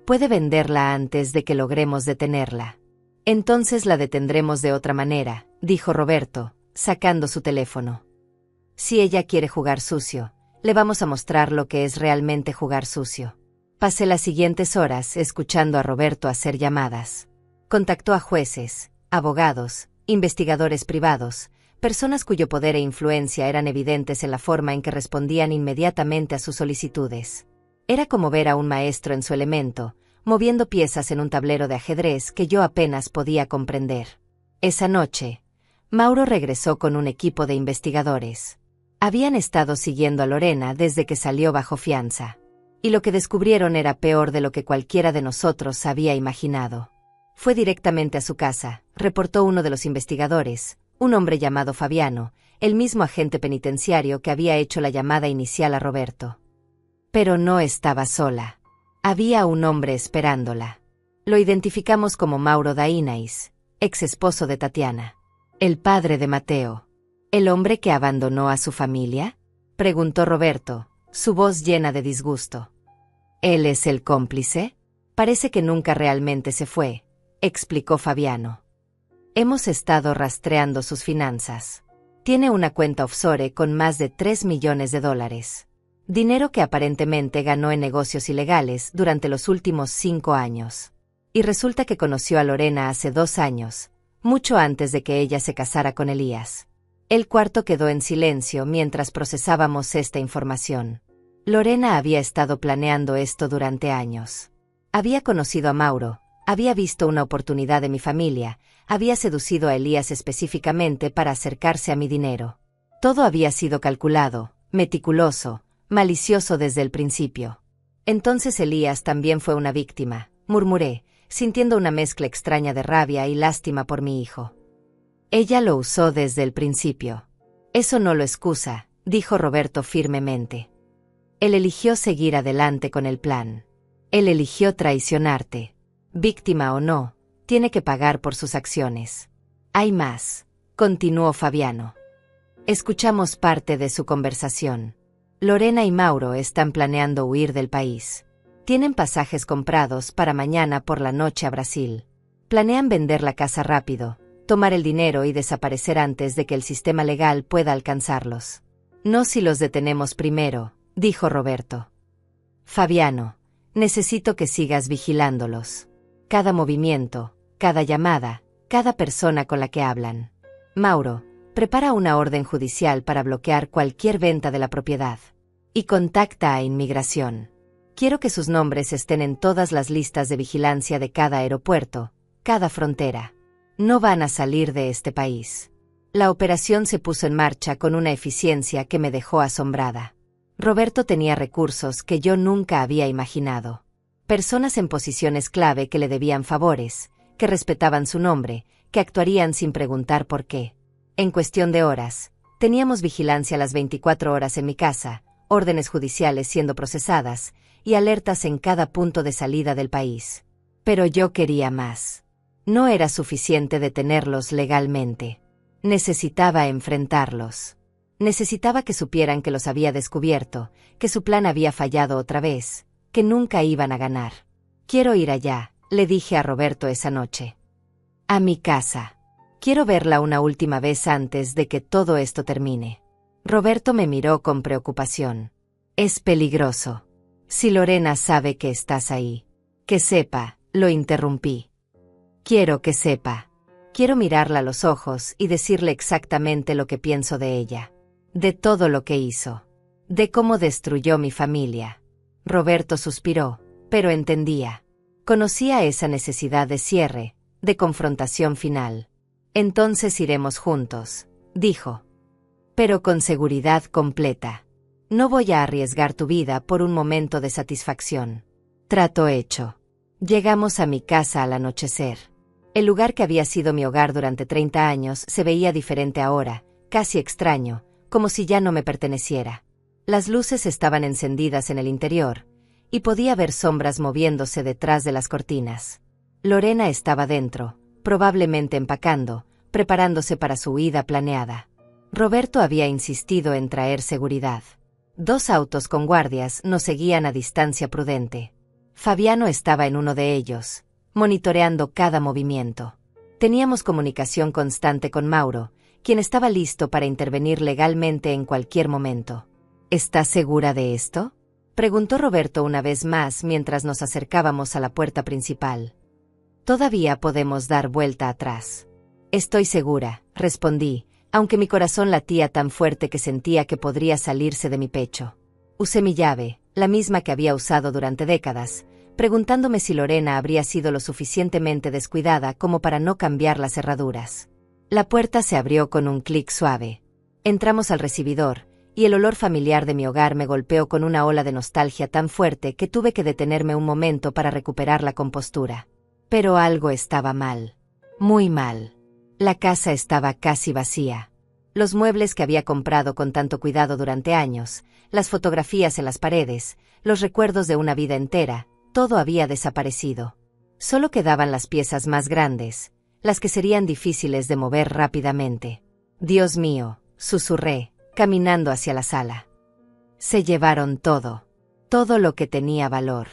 Puede venderla antes de que logremos detenerla. Entonces la detendremos de otra manera, dijo Roberto, sacando su teléfono. Si ella quiere jugar sucio, le vamos a mostrar lo que es realmente jugar sucio. Pasé las siguientes horas escuchando a Roberto hacer llamadas. Contactó a jueces, abogados, investigadores privados, personas cuyo poder e influencia eran evidentes en la forma en que respondían inmediatamente a sus solicitudes. Era como ver a un maestro en su elemento, moviendo piezas en un tablero de ajedrez que yo apenas podía comprender. Esa noche, Mauro regresó con un equipo de investigadores. Habían estado siguiendo a Lorena desde que salió bajo fianza. Y lo que descubrieron era peor de lo que cualquiera de nosotros había imaginado. Fue directamente a su casa, reportó uno de los investigadores, un hombre llamado Fabiano, el mismo agente penitenciario que había hecho la llamada inicial a Roberto. Pero no estaba sola. Había un hombre esperándola. Lo identificamos como Mauro Dainais, ex esposo de Tatiana. El padre de Mateo. ¿El hombre que abandonó a su familia?, preguntó Roberto, su voz llena de disgusto. ¿Él es el cómplice? Parece que nunca realmente se fue, explicó Fabiano. Hemos estado rastreando sus finanzas. Tiene una cuenta offshore con más de $3 millones. Dinero que aparentemente ganó en negocios ilegales durante los últimos 5 años. Y resulta que conoció a Lorena hace 2 años, mucho antes de que ella se casara con Elías. El cuarto quedó en silencio mientras procesábamos esta información. Lorena había estado planeando esto durante años. Había conocido a Mauro, había visto una oportunidad de mi familia, había seducido a Elías específicamente para acercarse a mi dinero. Todo había sido calculado, meticuloso, malicioso desde el principio. Entonces Elías también fue una víctima, murmuré, sintiendo una mezcla extraña de rabia y lástima por mi hijo. Ella lo usó desde el principio. Eso no lo excusa, dijo Roberto firmemente. Él eligió seguir adelante con el plan. Él eligió traicionarte. Víctima o no, tiene que pagar por sus acciones. Hay más, continuó Fabiano. Escuchamos parte de su conversación. Lorena y Mauro están planeando huir del país. Tienen pasajes comprados para mañana por la noche a Brasil. Planean vender la casa rápido, tomar el dinero y desaparecer antes de que el sistema legal pueda alcanzarlos. No si los detenemos primero, dijo Roberto. Fabiano, necesito que sigas vigilándolos. Cada movimiento, cada llamada, cada persona con la que hablan. Mauro, prepara una orden judicial para bloquear cualquier venta de la propiedad. Y contacta a Inmigración. Quiero que sus nombres estén en todas las listas de vigilancia de cada aeropuerto, cada frontera. No van a salir de este país. La operación se puso en marcha con una eficiencia que me dejó asombrada. Roberto tenía recursos que yo nunca había imaginado. Personas en posiciones clave que le debían favores, que respetaban su nombre, que actuarían sin preguntar por qué. En cuestión de horas, teníamos vigilancia las 24 horas en mi casa, órdenes judiciales siendo procesadas, y alertas en cada punto de salida del país. Pero yo quería más. No era suficiente detenerlos legalmente. Necesitaba enfrentarlos. Necesitaba que supieran que los había descubierto, que su plan había fallado otra vez, que nunca iban a ganar. Quiero ir allá, le dije a Roberto esa noche. A mi casa. Quiero verla una última vez antes de que todo esto termine. Roberto me miró con preocupación. Es peligroso. Si Lorena sabe que estás ahí. Que sepa, lo interrumpí. Quiero que sepa. Quiero mirarla a los ojos y decirle exactamente lo que pienso de ella. De todo lo que hizo. De cómo destruyó mi familia. Roberto suspiró, pero entendía. Conocía esa necesidad de cierre, de confrontación final. Entonces iremos juntos, dijo. Pero con seguridad completa. No voy a arriesgar tu vida por un momento de satisfacción. Trato hecho. Llegamos a mi casa al anochecer. El lugar que había sido mi hogar durante 30 años se veía diferente ahora, casi extraño, como si ya no me perteneciera. Las luces estaban encendidas en el interior, y podía ver sombras moviéndose detrás de las cortinas. Lorena estaba dentro, probablemente empacando, preparándose para su huida planeada. Roberto había insistido en traer seguridad. 2 autos con guardias nos seguían a distancia prudente. Fabiano estaba en uno de ellos, monitoreando cada movimiento. Teníamos comunicación constante con Mauro, quien estaba listo para intervenir legalmente en cualquier momento. ¿Estás segura de esto?, preguntó Roberto una vez más mientras nos acercábamos a la puerta principal. Todavía podemos dar vuelta atrás. Estoy segura, respondí, aunque mi corazón latía tan fuerte que sentía que podría salirse de mi pecho. Usé mi llave, la misma que había usado durante décadas, preguntándome si Lorena habría sido lo suficientemente descuidada como para no cambiar las cerraduras. La puerta se abrió con un clic suave. Entramos al recibidor, y el olor familiar de mi hogar me golpeó con una ola de nostalgia tan fuerte que tuve que detenerme un momento para recuperar la compostura. Pero algo estaba mal. Muy mal. La casa estaba casi vacía. Los muebles que había comprado con tanto cuidado durante años, las fotografías en las paredes, los recuerdos de una vida entera, todo había desaparecido. Solo quedaban las piezas más grandes, las que serían difíciles de mover rápidamente. Dios mío, susurré, caminando hacia la sala. Se llevaron todo. Todo lo que tenía valor.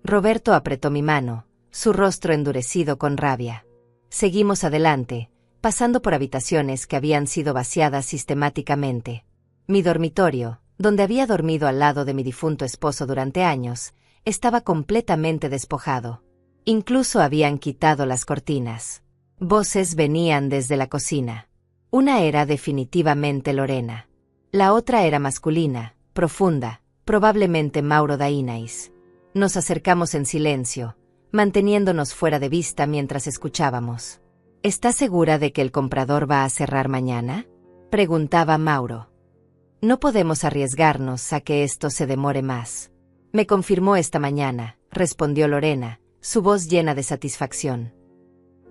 Roberto apretó mi mano, su rostro endurecido con rabia. Seguimos adelante, pasando por habitaciones que habían sido vaciadas sistemáticamente. Mi dormitorio, donde había dormido al lado de mi difunto esposo durante años, estaba completamente despojado. Incluso habían quitado las cortinas. Voces venían desde la cocina. Una era definitivamente Lorena. La otra era masculina, profunda, probablemente Mauro Dainais. Nos acercamos en silencio, manteniéndonos fuera de vista mientras escuchábamos. ¿Estás segura de que el comprador va a cerrar mañana?, preguntaba Mauro. No podemos arriesgarnos a que esto se demore más. Me confirmó esta mañana, respondió Lorena, su voz llena de satisfacción.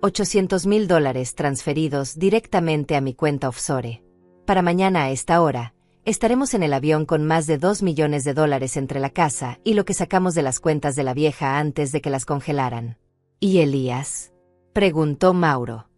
$800,000 transferidos directamente a mi cuenta offshore. Para mañana a esta hora, estaremos en el avión con más de $2 millones entre la casa y lo que sacamos de las cuentas de la vieja antes de que las congelaran. ¿Y Elías?, preguntó Mauro.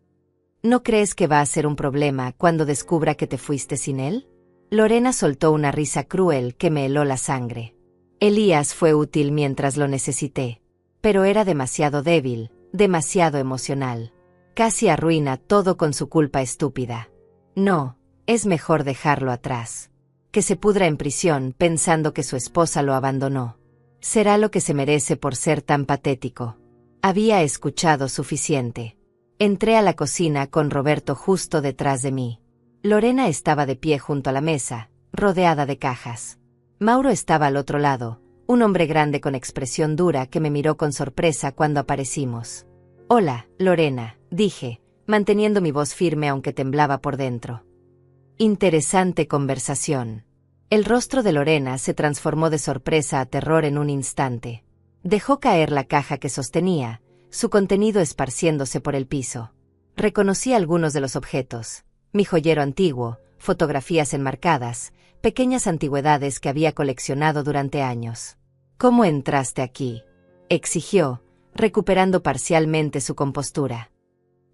¿No crees que va a ser un problema cuando descubra que te fuiste sin él? Lorena soltó una risa cruel que me heló la sangre. Elías fue útil mientras lo necesité, pero era demasiado débil, demasiado emocional. Casi arruina todo con su culpa estúpida. No, es mejor dejarlo atrás. Que se pudra en prisión pensando que su esposa lo abandonó. Será lo que se merece por ser tan patético. Había escuchado suficiente. Entré a la cocina con Roberto justo detrás de mí. Lorena estaba de pie junto a la mesa, rodeada de cajas. Mauro estaba al otro lado, un hombre grande con expresión dura que me miró con sorpresa cuando aparecimos. «Hola, Lorena», dije, manteniendo mi voz firme aunque temblaba por dentro. Interesante conversación. El rostro de Lorena se transformó de sorpresa a terror en un instante. Dejó caer la caja que sostenía, su contenido esparciéndose por el piso. Reconocí algunos de los objetos: mi joyero antiguo, fotografías enmarcadas, pequeñas antigüedades que había coleccionado durante años. «¿Cómo entraste aquí?», exigió, recuperando parcialmente su compostura.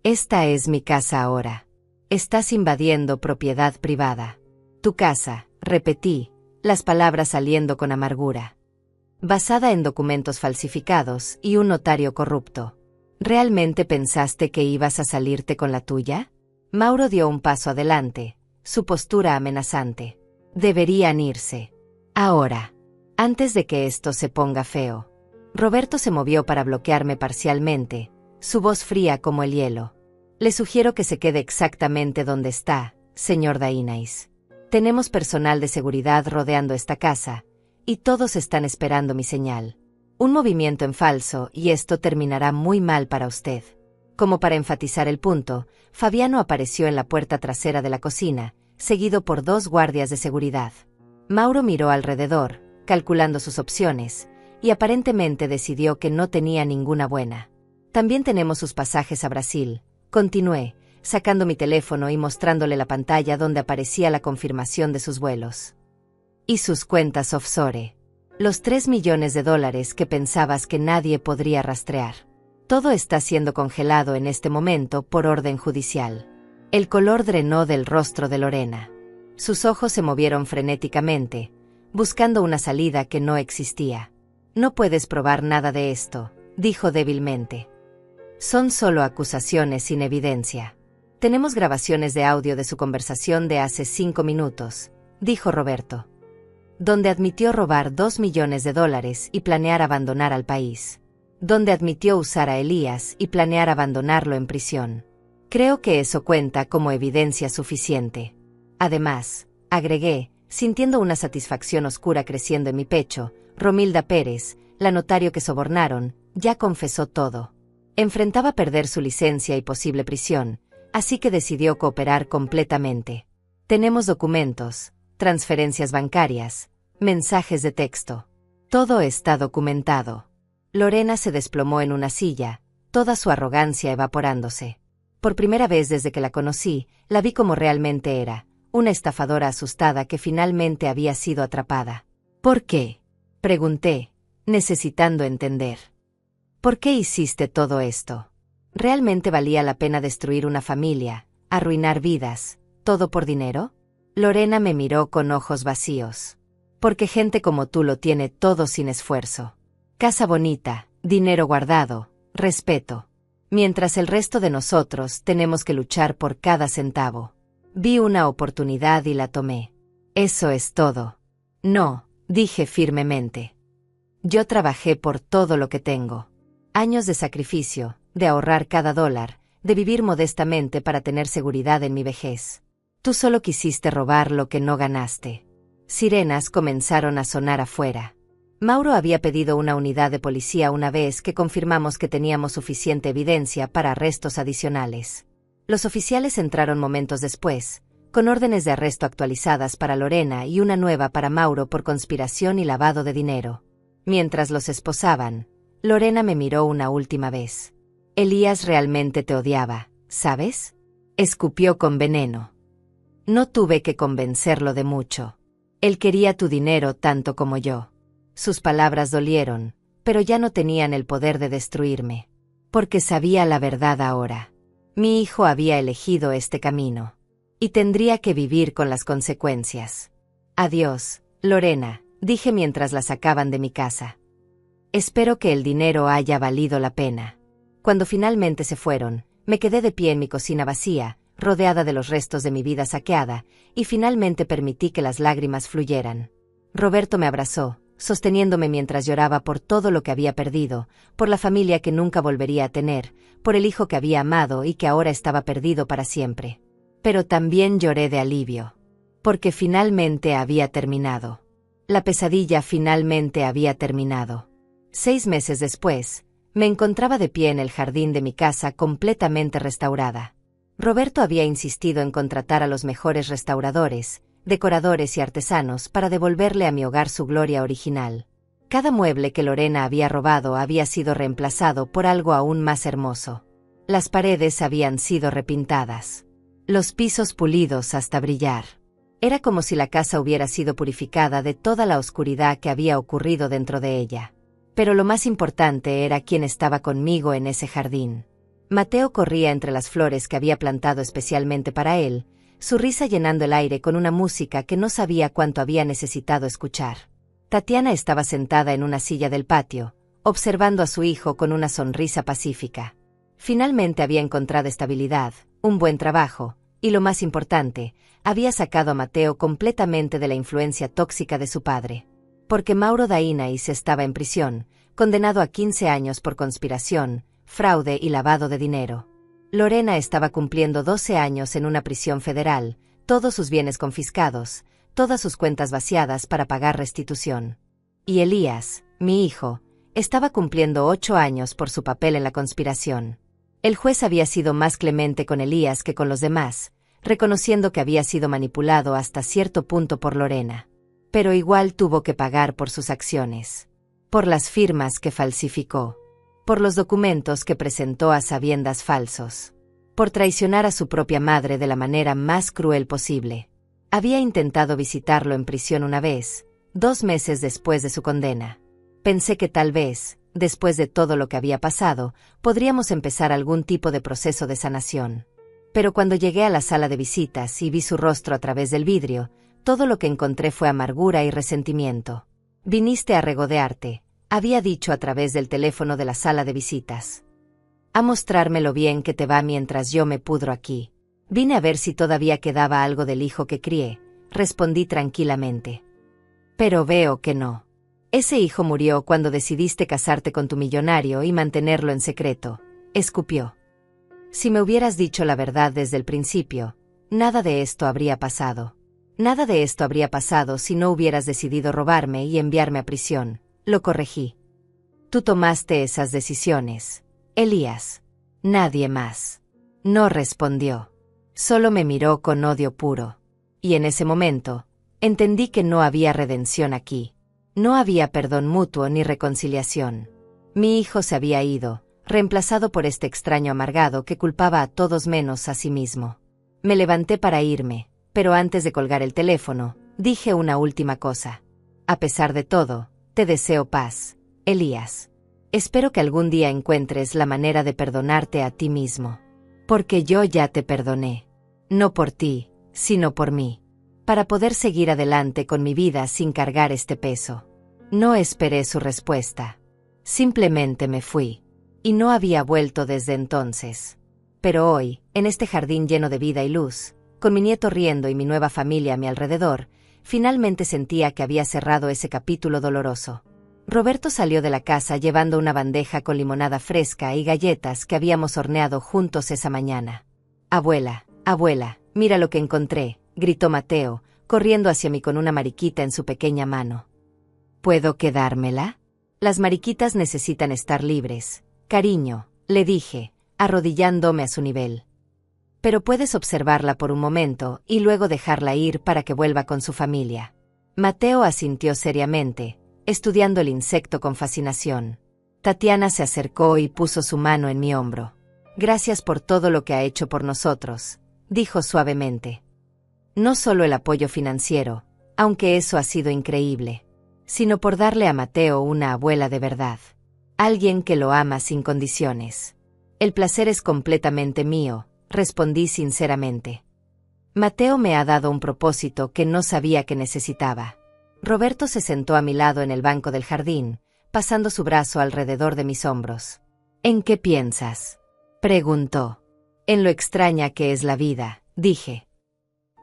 «Esta es mi casa ahora. Estás invadiendo propiedad privada». «Tu casa», repetí, las palabras saliendo con amargura. «Basada en documentos falsificados y un notario corrupto. ¿Realmente pensaste que ibas a salirte con la tuya?». Mauro dio un paso adelante, su postura amenazante. «Deberían irse. Ahora. Antes de que esto se ponga feo». Roberto se movió para bloquearme parcialmente, su voz fría como el hielo. «Le sugiero que se quede exactamente donde está, señor Dainais. Tenemos personal de seguridad rodeando esta casa, y todos están esperando mi señal. Un movimiento en falso y esto terminará muy mal para usted». Como para enfatizar el punto, Fabiano apareció en la puerta trasera de la cocina, seguido por 2 guardias de seguridad. Mauro miró alrededor, calculando sus opciones, y aparentemente decidió que no tenía ninguna buena. «También tenemos sus pasajes a Brasil», continué, sacando mi teléfono y mostrándole la pantalla donde aparecía la confirmación de sus vuelos. «Y sus cuentas offshore. Los $3 millones que pensabas que nadie podría rastrear. Todo está siendo congelado en este momento por orden judicial». El color drenó del rostro de Lorena. Sus ojos se movieron frenéticamente, buscando una salida que no existía. «No puedes probar nada de esto», dijo débilmente. «Son solo acusaciones sin evidencia. Tenemos grabaciones de audio de su conversación de hace 5 minutos», dijo Roberto. «Donde admitió robar $2 millones y planear abandonar al país. Donde admitió usar a Elías y planear abandonarlo en prisión. Creo que eso cuenta como evidencia suficiente. Además», agregué, sintiendo una satisfacción oscura creciendo en mi pecho, «Romilda Pérez, la notario que sobornaron, ya confesó todo. Enfrentaba perder su licencia y posible prisión, así que decidió cooperar completamente. Tenemos documentos, transferencias bancarias, mensajes de texto. Todo está documentado. Lorena se desplomó en una silla, toda su arrogancia evaporándose. Por primera vez desde que la conocí, la vi como realmente era, una estafadora asustada que finalmente había sido atrapada. ¿Por qué?, pregunté, necesitando entender. ¿Por qué hiciste todo esto? ¿Realmente valía la pena destruir una familia, arruinar vidas, todo por dinero? Lorena me miró con ojos vacíos. Porque gente como tú lo tiene todo sin esfuerzo. Casa bonita, dinero guardado, respeto. Mientras el resto de nosotros tenemos que luchar por cada centavo. Vi una oportunidad y la tomé. Eso es todo. No, dije firmemente. Yo trabajé por todo lo que tengo. Años de sacrificio, de ahorrar cada dólar, de vivir modestamente para tener seguridad en mi vejez. Tú solo quisiste robar lo que no ganaste. Sirenas comenzaron a sonar afuera. Mauro había pedido una unidad de policía una vez que confirmamos que teníamos suficiente evidencia para arrestos adicionales. Los oficiales entraron momentos después, con órdenes de arresto actualizadas para Lorena y una nueva para Mauro por conspiración y lavado de dinero. Mientras los esposaban, Lorena me miró una última vez. Elías realmente te odiaba, ¿sabes? Escupió con veneno. No tuve que convencerlo de mucho. Él quería tu dinero tanto como yo. Sus palabras dolieron, pero ya no tenían el poder de destruirme. Porque sabía la verdad ahora. Mi hijo había elegido este camino. Y tendría que vivir con las consecuencias. Adiós, Lorena, dije mientras la sacaban de mi casa. Espero que el dinero haya valido la pena. Cuando finalmente se fueron, me quedé de pie en mi cocina vacía, rodeada de los restos de mi vida saqueada, y finalmente permití que las lágrimas fluyeran. Roberto me abrazó, sosteniéndome mientras lloraba por todo lo que había perdido, por la familia que nunca volvería a tener, por el hijo que había amado y que ahora estaba perdido para siempre. Pero también lloré de alivio. Porque finalmente había terminado. La pesadilla finalmente había terminado. 6 meses después, me encontraba de pie en el jardín de mi casa completamente restaurada. Roberto había insistido en contratar a los mejores restauradores, decoradores y artesanos para devolverle a mi hogar su gloria original. Cada mueble que Lorena había robado había sido reemplazado por algo aún más hermoso. Las paredes habían sido repintadas. Los pisos pulidos hasta brillar. Era como si la casa hubiera sido purificada de toda la oscuridad que había ocurrido dentro de ella. Pero lo más importante era quién estaba conmigo en ese jardín. Mateo corría entre las flores que había plantado especialmente para él, su risa llenando el aire con una música que no sabía cuánto había necesitado escuchar. Tatiana estaba sentada en una silla del patio, observando a su hijo con una sonrisa pacífica. Finalmente había encontrado estabilidad, un buen trabajo, y lo más importante, había sacado a Mateo completamente de la influencia tóxica de su padre. Porque Mauro Dainais estaba en prisión, condenado a 15 años por conspiración, fraude y lavado de dinero. Lorena estaba cumpliendo 12 años en una prisión federal, todos sus bienes confiscados, todas sus cuentas vaciadas para pagar restitución. Y Elías, mi hijo, estaba cumpliendo 8 años por su papel en la conspiración. El juez había sido más clemente con Elías que con los demás, reconociendo que había sido manipulado hasta cierto punto por Lorena. Pero igual tuvo que pagar por sus acciones. Por las firmas que falsificó. Por los documentos que presentó a sabiendas falsos. Por traicionar a su propia madre de la manera más cruel posible. Había intentado visitarlo en prisión una vez, 2 meses después de su condena. Pensé que tal vez, después de todo lo que había pasado, podríamos empezar algún tipo de proceso de sanación. Pero cuando llegué a la sala de visitas y vi su rostro a través del vidrio, todo lo que encontré fue amargura y resentimiento. Viniste a regodearte, había dicho a través del teléfono de la sala de visitas. A mostrarme lo bien que te va mientras yo me pudro aquí. Vine a ver si todavía quedaba algo del hijo que crié, respondí tranquilamente. Pero veo que no. Ese hijo murió cuando decidiste casarte con tu millonario y mantenerlo en secreto, escupió. Si me hubieras dicho la verdad desde el principio, nada de esto habría pasado. Nada de esto habría pasado si no hubieras decidido robarme y enviarme a prisión, lo corregí. Tú tomaste esas decisiones, Elías. Nadie más. No respondió. Solo me miró con odio puro. Y en ese momento, entendí que no había redención aquí. No había perdón mutuo ni reconciliación. Mi hijo se había ido, reemplazado por este extraño amargado que culpaba a todos menos a sí mismo. Me levanté para irme, pero antes de colgar el teléfono, dije una última cosa. A pesar de todo, te deseo paz, Elías. Espero que algún día encuentres la manera de perdonarte a ti mismo. Porque yo ya te perdoné. No por ti, sino por mí. Para poder seguir adelante con mi vida sin cargar este peso. No esperé su respuesta. Simplemente me fui. Y no había vuelto desde entonces. Pero hoy, en este jardín lleno de vida y luz, con mi nieto riendo y mi nueva familia a mi alrededor, finalmente sentía que había cerrado ese capítulo doloroso. Roberto salió de la casa llevando una bandeja con limonada fresca y galletas que habíamos horneado juntos esa mañana. «Abuela, abuela, mira lo que encontré», gritó Mateo, corriendo hacia mí con una mariquita en su pequeña mano. «¿Puedo quedármela? Las mariquitas necesitan estar libres, cariño», le dije, arrodillándome a su nivel. «Pero puedes observarla por un momento y luego dejarla ir para que vuelva con su familia». Mateo asintió seriamente, estudiando el insecto con fascinación. Tatiana se acercó y puso su mano en mi hombro. «Gracias por todo lo que ha hecho por nosotros», dijo suavemente. «No solo el apoyo financiero, aunque eso ha sido increíble, sino por darle a Mateo una abuela de verdad. Alguien que lo ama sin condiciones». «El placer es completamente mío», respondí sinceramente. «Mateo me ha dado un propósito que no sabía que necesitaba». Roberto se sentó a mi lado en el banco del jardín, pasando su brazo alrededor de mis hombros. «¿En qué piensas?», preguntó. «En lo extraña que es la vida», dije.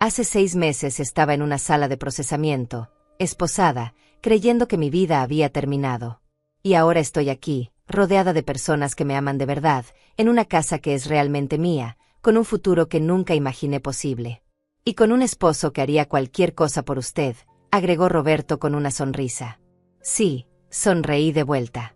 Hace 6 meses estaba en una sala de procesamiento, esposada, creyendo que mi vida había terminado. Y ahora estoy aquí, rodeada de personas que me aman de verdad, en una casa que es realmente mía, con un futuro que nunca imaginé posible. Y con un esposo que haría cualquier cosa por usted, agregó Roberto con una sonrisa. Sí, sonreí de vuelta.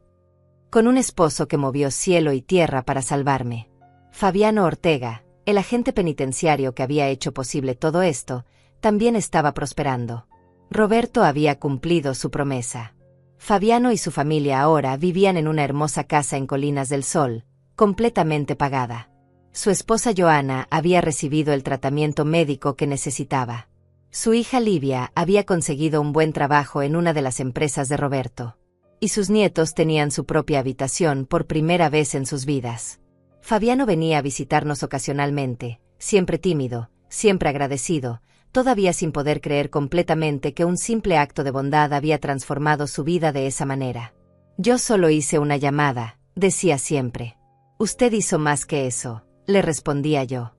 Con un esposo que movió cielo y tierra para salvarme. Fabiano Ortega, el agente penitenciario que había hecho posible todo esto, también estaba prosperando. Roberto había cumplido su promesa. Fabiano y su familia ahora vivían en una hermosa casa en Colinas del Sol, completamente pagada. Su esposa Joana había recibido el tratamiento médico que necesitaba. Su hija Livia había conseguido un buen trabajo en una de las empresas de Roberto. Y sus nietos tenían su propia habitación por primera vez en sus vidas. Fabiano venía a visitarnos ocasionalmente, siempre tímido, siempre agradecido, todavía sin poder creer completamente que un simple acto de bondad había transformado su vida de esa manera. «Yo solo hice una llamada», decía siempre. «Usted hizo más que eso», le respondía yo.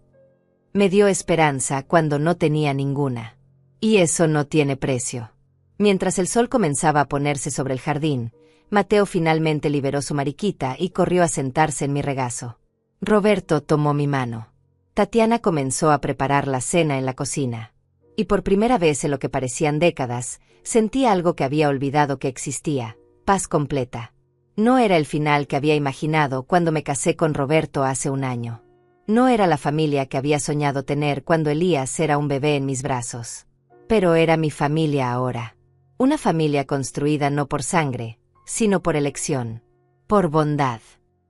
Me dio esperanza cuando no tenía ninguna. Y eso no tiene precio. Mientras el sol comenzaba a ponerse sobre el jardín, Mateo finalmente liberó su mariquita y corrió a sentarse en mi regazo. Roberto tomó mi mano. Tatiana comenzó a preparar la cena en la cocina. Y por primera vez en lo que parecían décadas, sentí algo que había olvidado que existía: paz completa. No era el final que había imaginado cuando me casé con Roberto hace un año. No era la familia que había soñado tener cuando Elías era un bebé en mis brazos. Pero era mi familia ahora. Una familia construida no por sangre, sino por elección. Por bondad.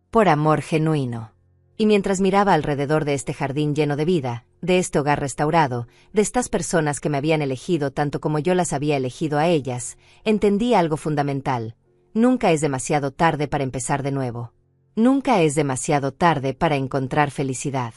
Por amor genuino. Y mientras miraba alrededor de este jardín lleno de vida, de este hogar restaurado, de estas personas que me habían elegido tanto como yo las había elegido a ellas, entendí algo fundamental. Nunca es demasiado tarde para empezar de nuevo. Nunca es demasiado tarde para encontrar felicidad.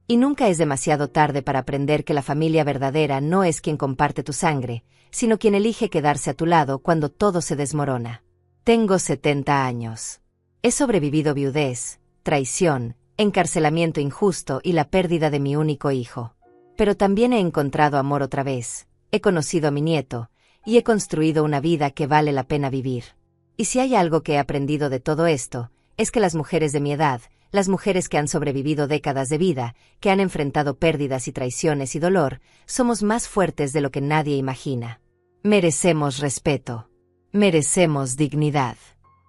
Y nunca es demasiado tarde para aprender que la familia verdadera no es quien comparte tu sangre, sino quien elige quedarse a tu lado cuando todo se desmorona. Tengo 70 años. He sobrevivido viudez, traición, encarcelamiento injusto y la pérdida de mi único hijo. Pero también he encontrado amor otra vez, he conocido a mi nieto, y he construido una vida que vale la pena vivir. Y si hay algo que he aprendido de todo esto, es que las mujeres de mi edad, las mujeres que han sobrevivido décadas de vida, que han enfrentado pérdidas y traiciones y dolor, somos más fuertes de lo que nadie imagina. Merecemos respeto. Merecemos dignidad.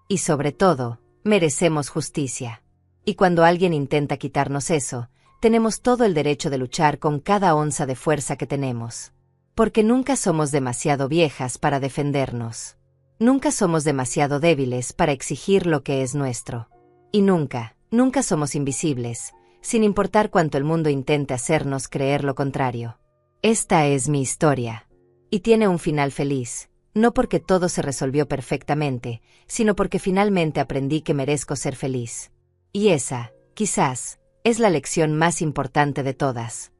Y sobre todo, merecemos justicia. Y cuando alguien intenta quitarnos eso, tenemos todo el derecho de luchar con cada onza de fuerza que tenemos. Porque nunca somos demasiado viejas para defendernos. Nunca somos demasiado débiles para exigir lo que es nuestro. Y nunca, nunca somos invisibles, sin importar cuánto el mundo intente hacernos creer lo contrario. Esta es mi historia. Y tiene un final feliz, no porque todo se resolvió perfectamente, sino porque finalmente aprendí que merezco ser feliz. Y esa, quizás, es la lección más importante de todas.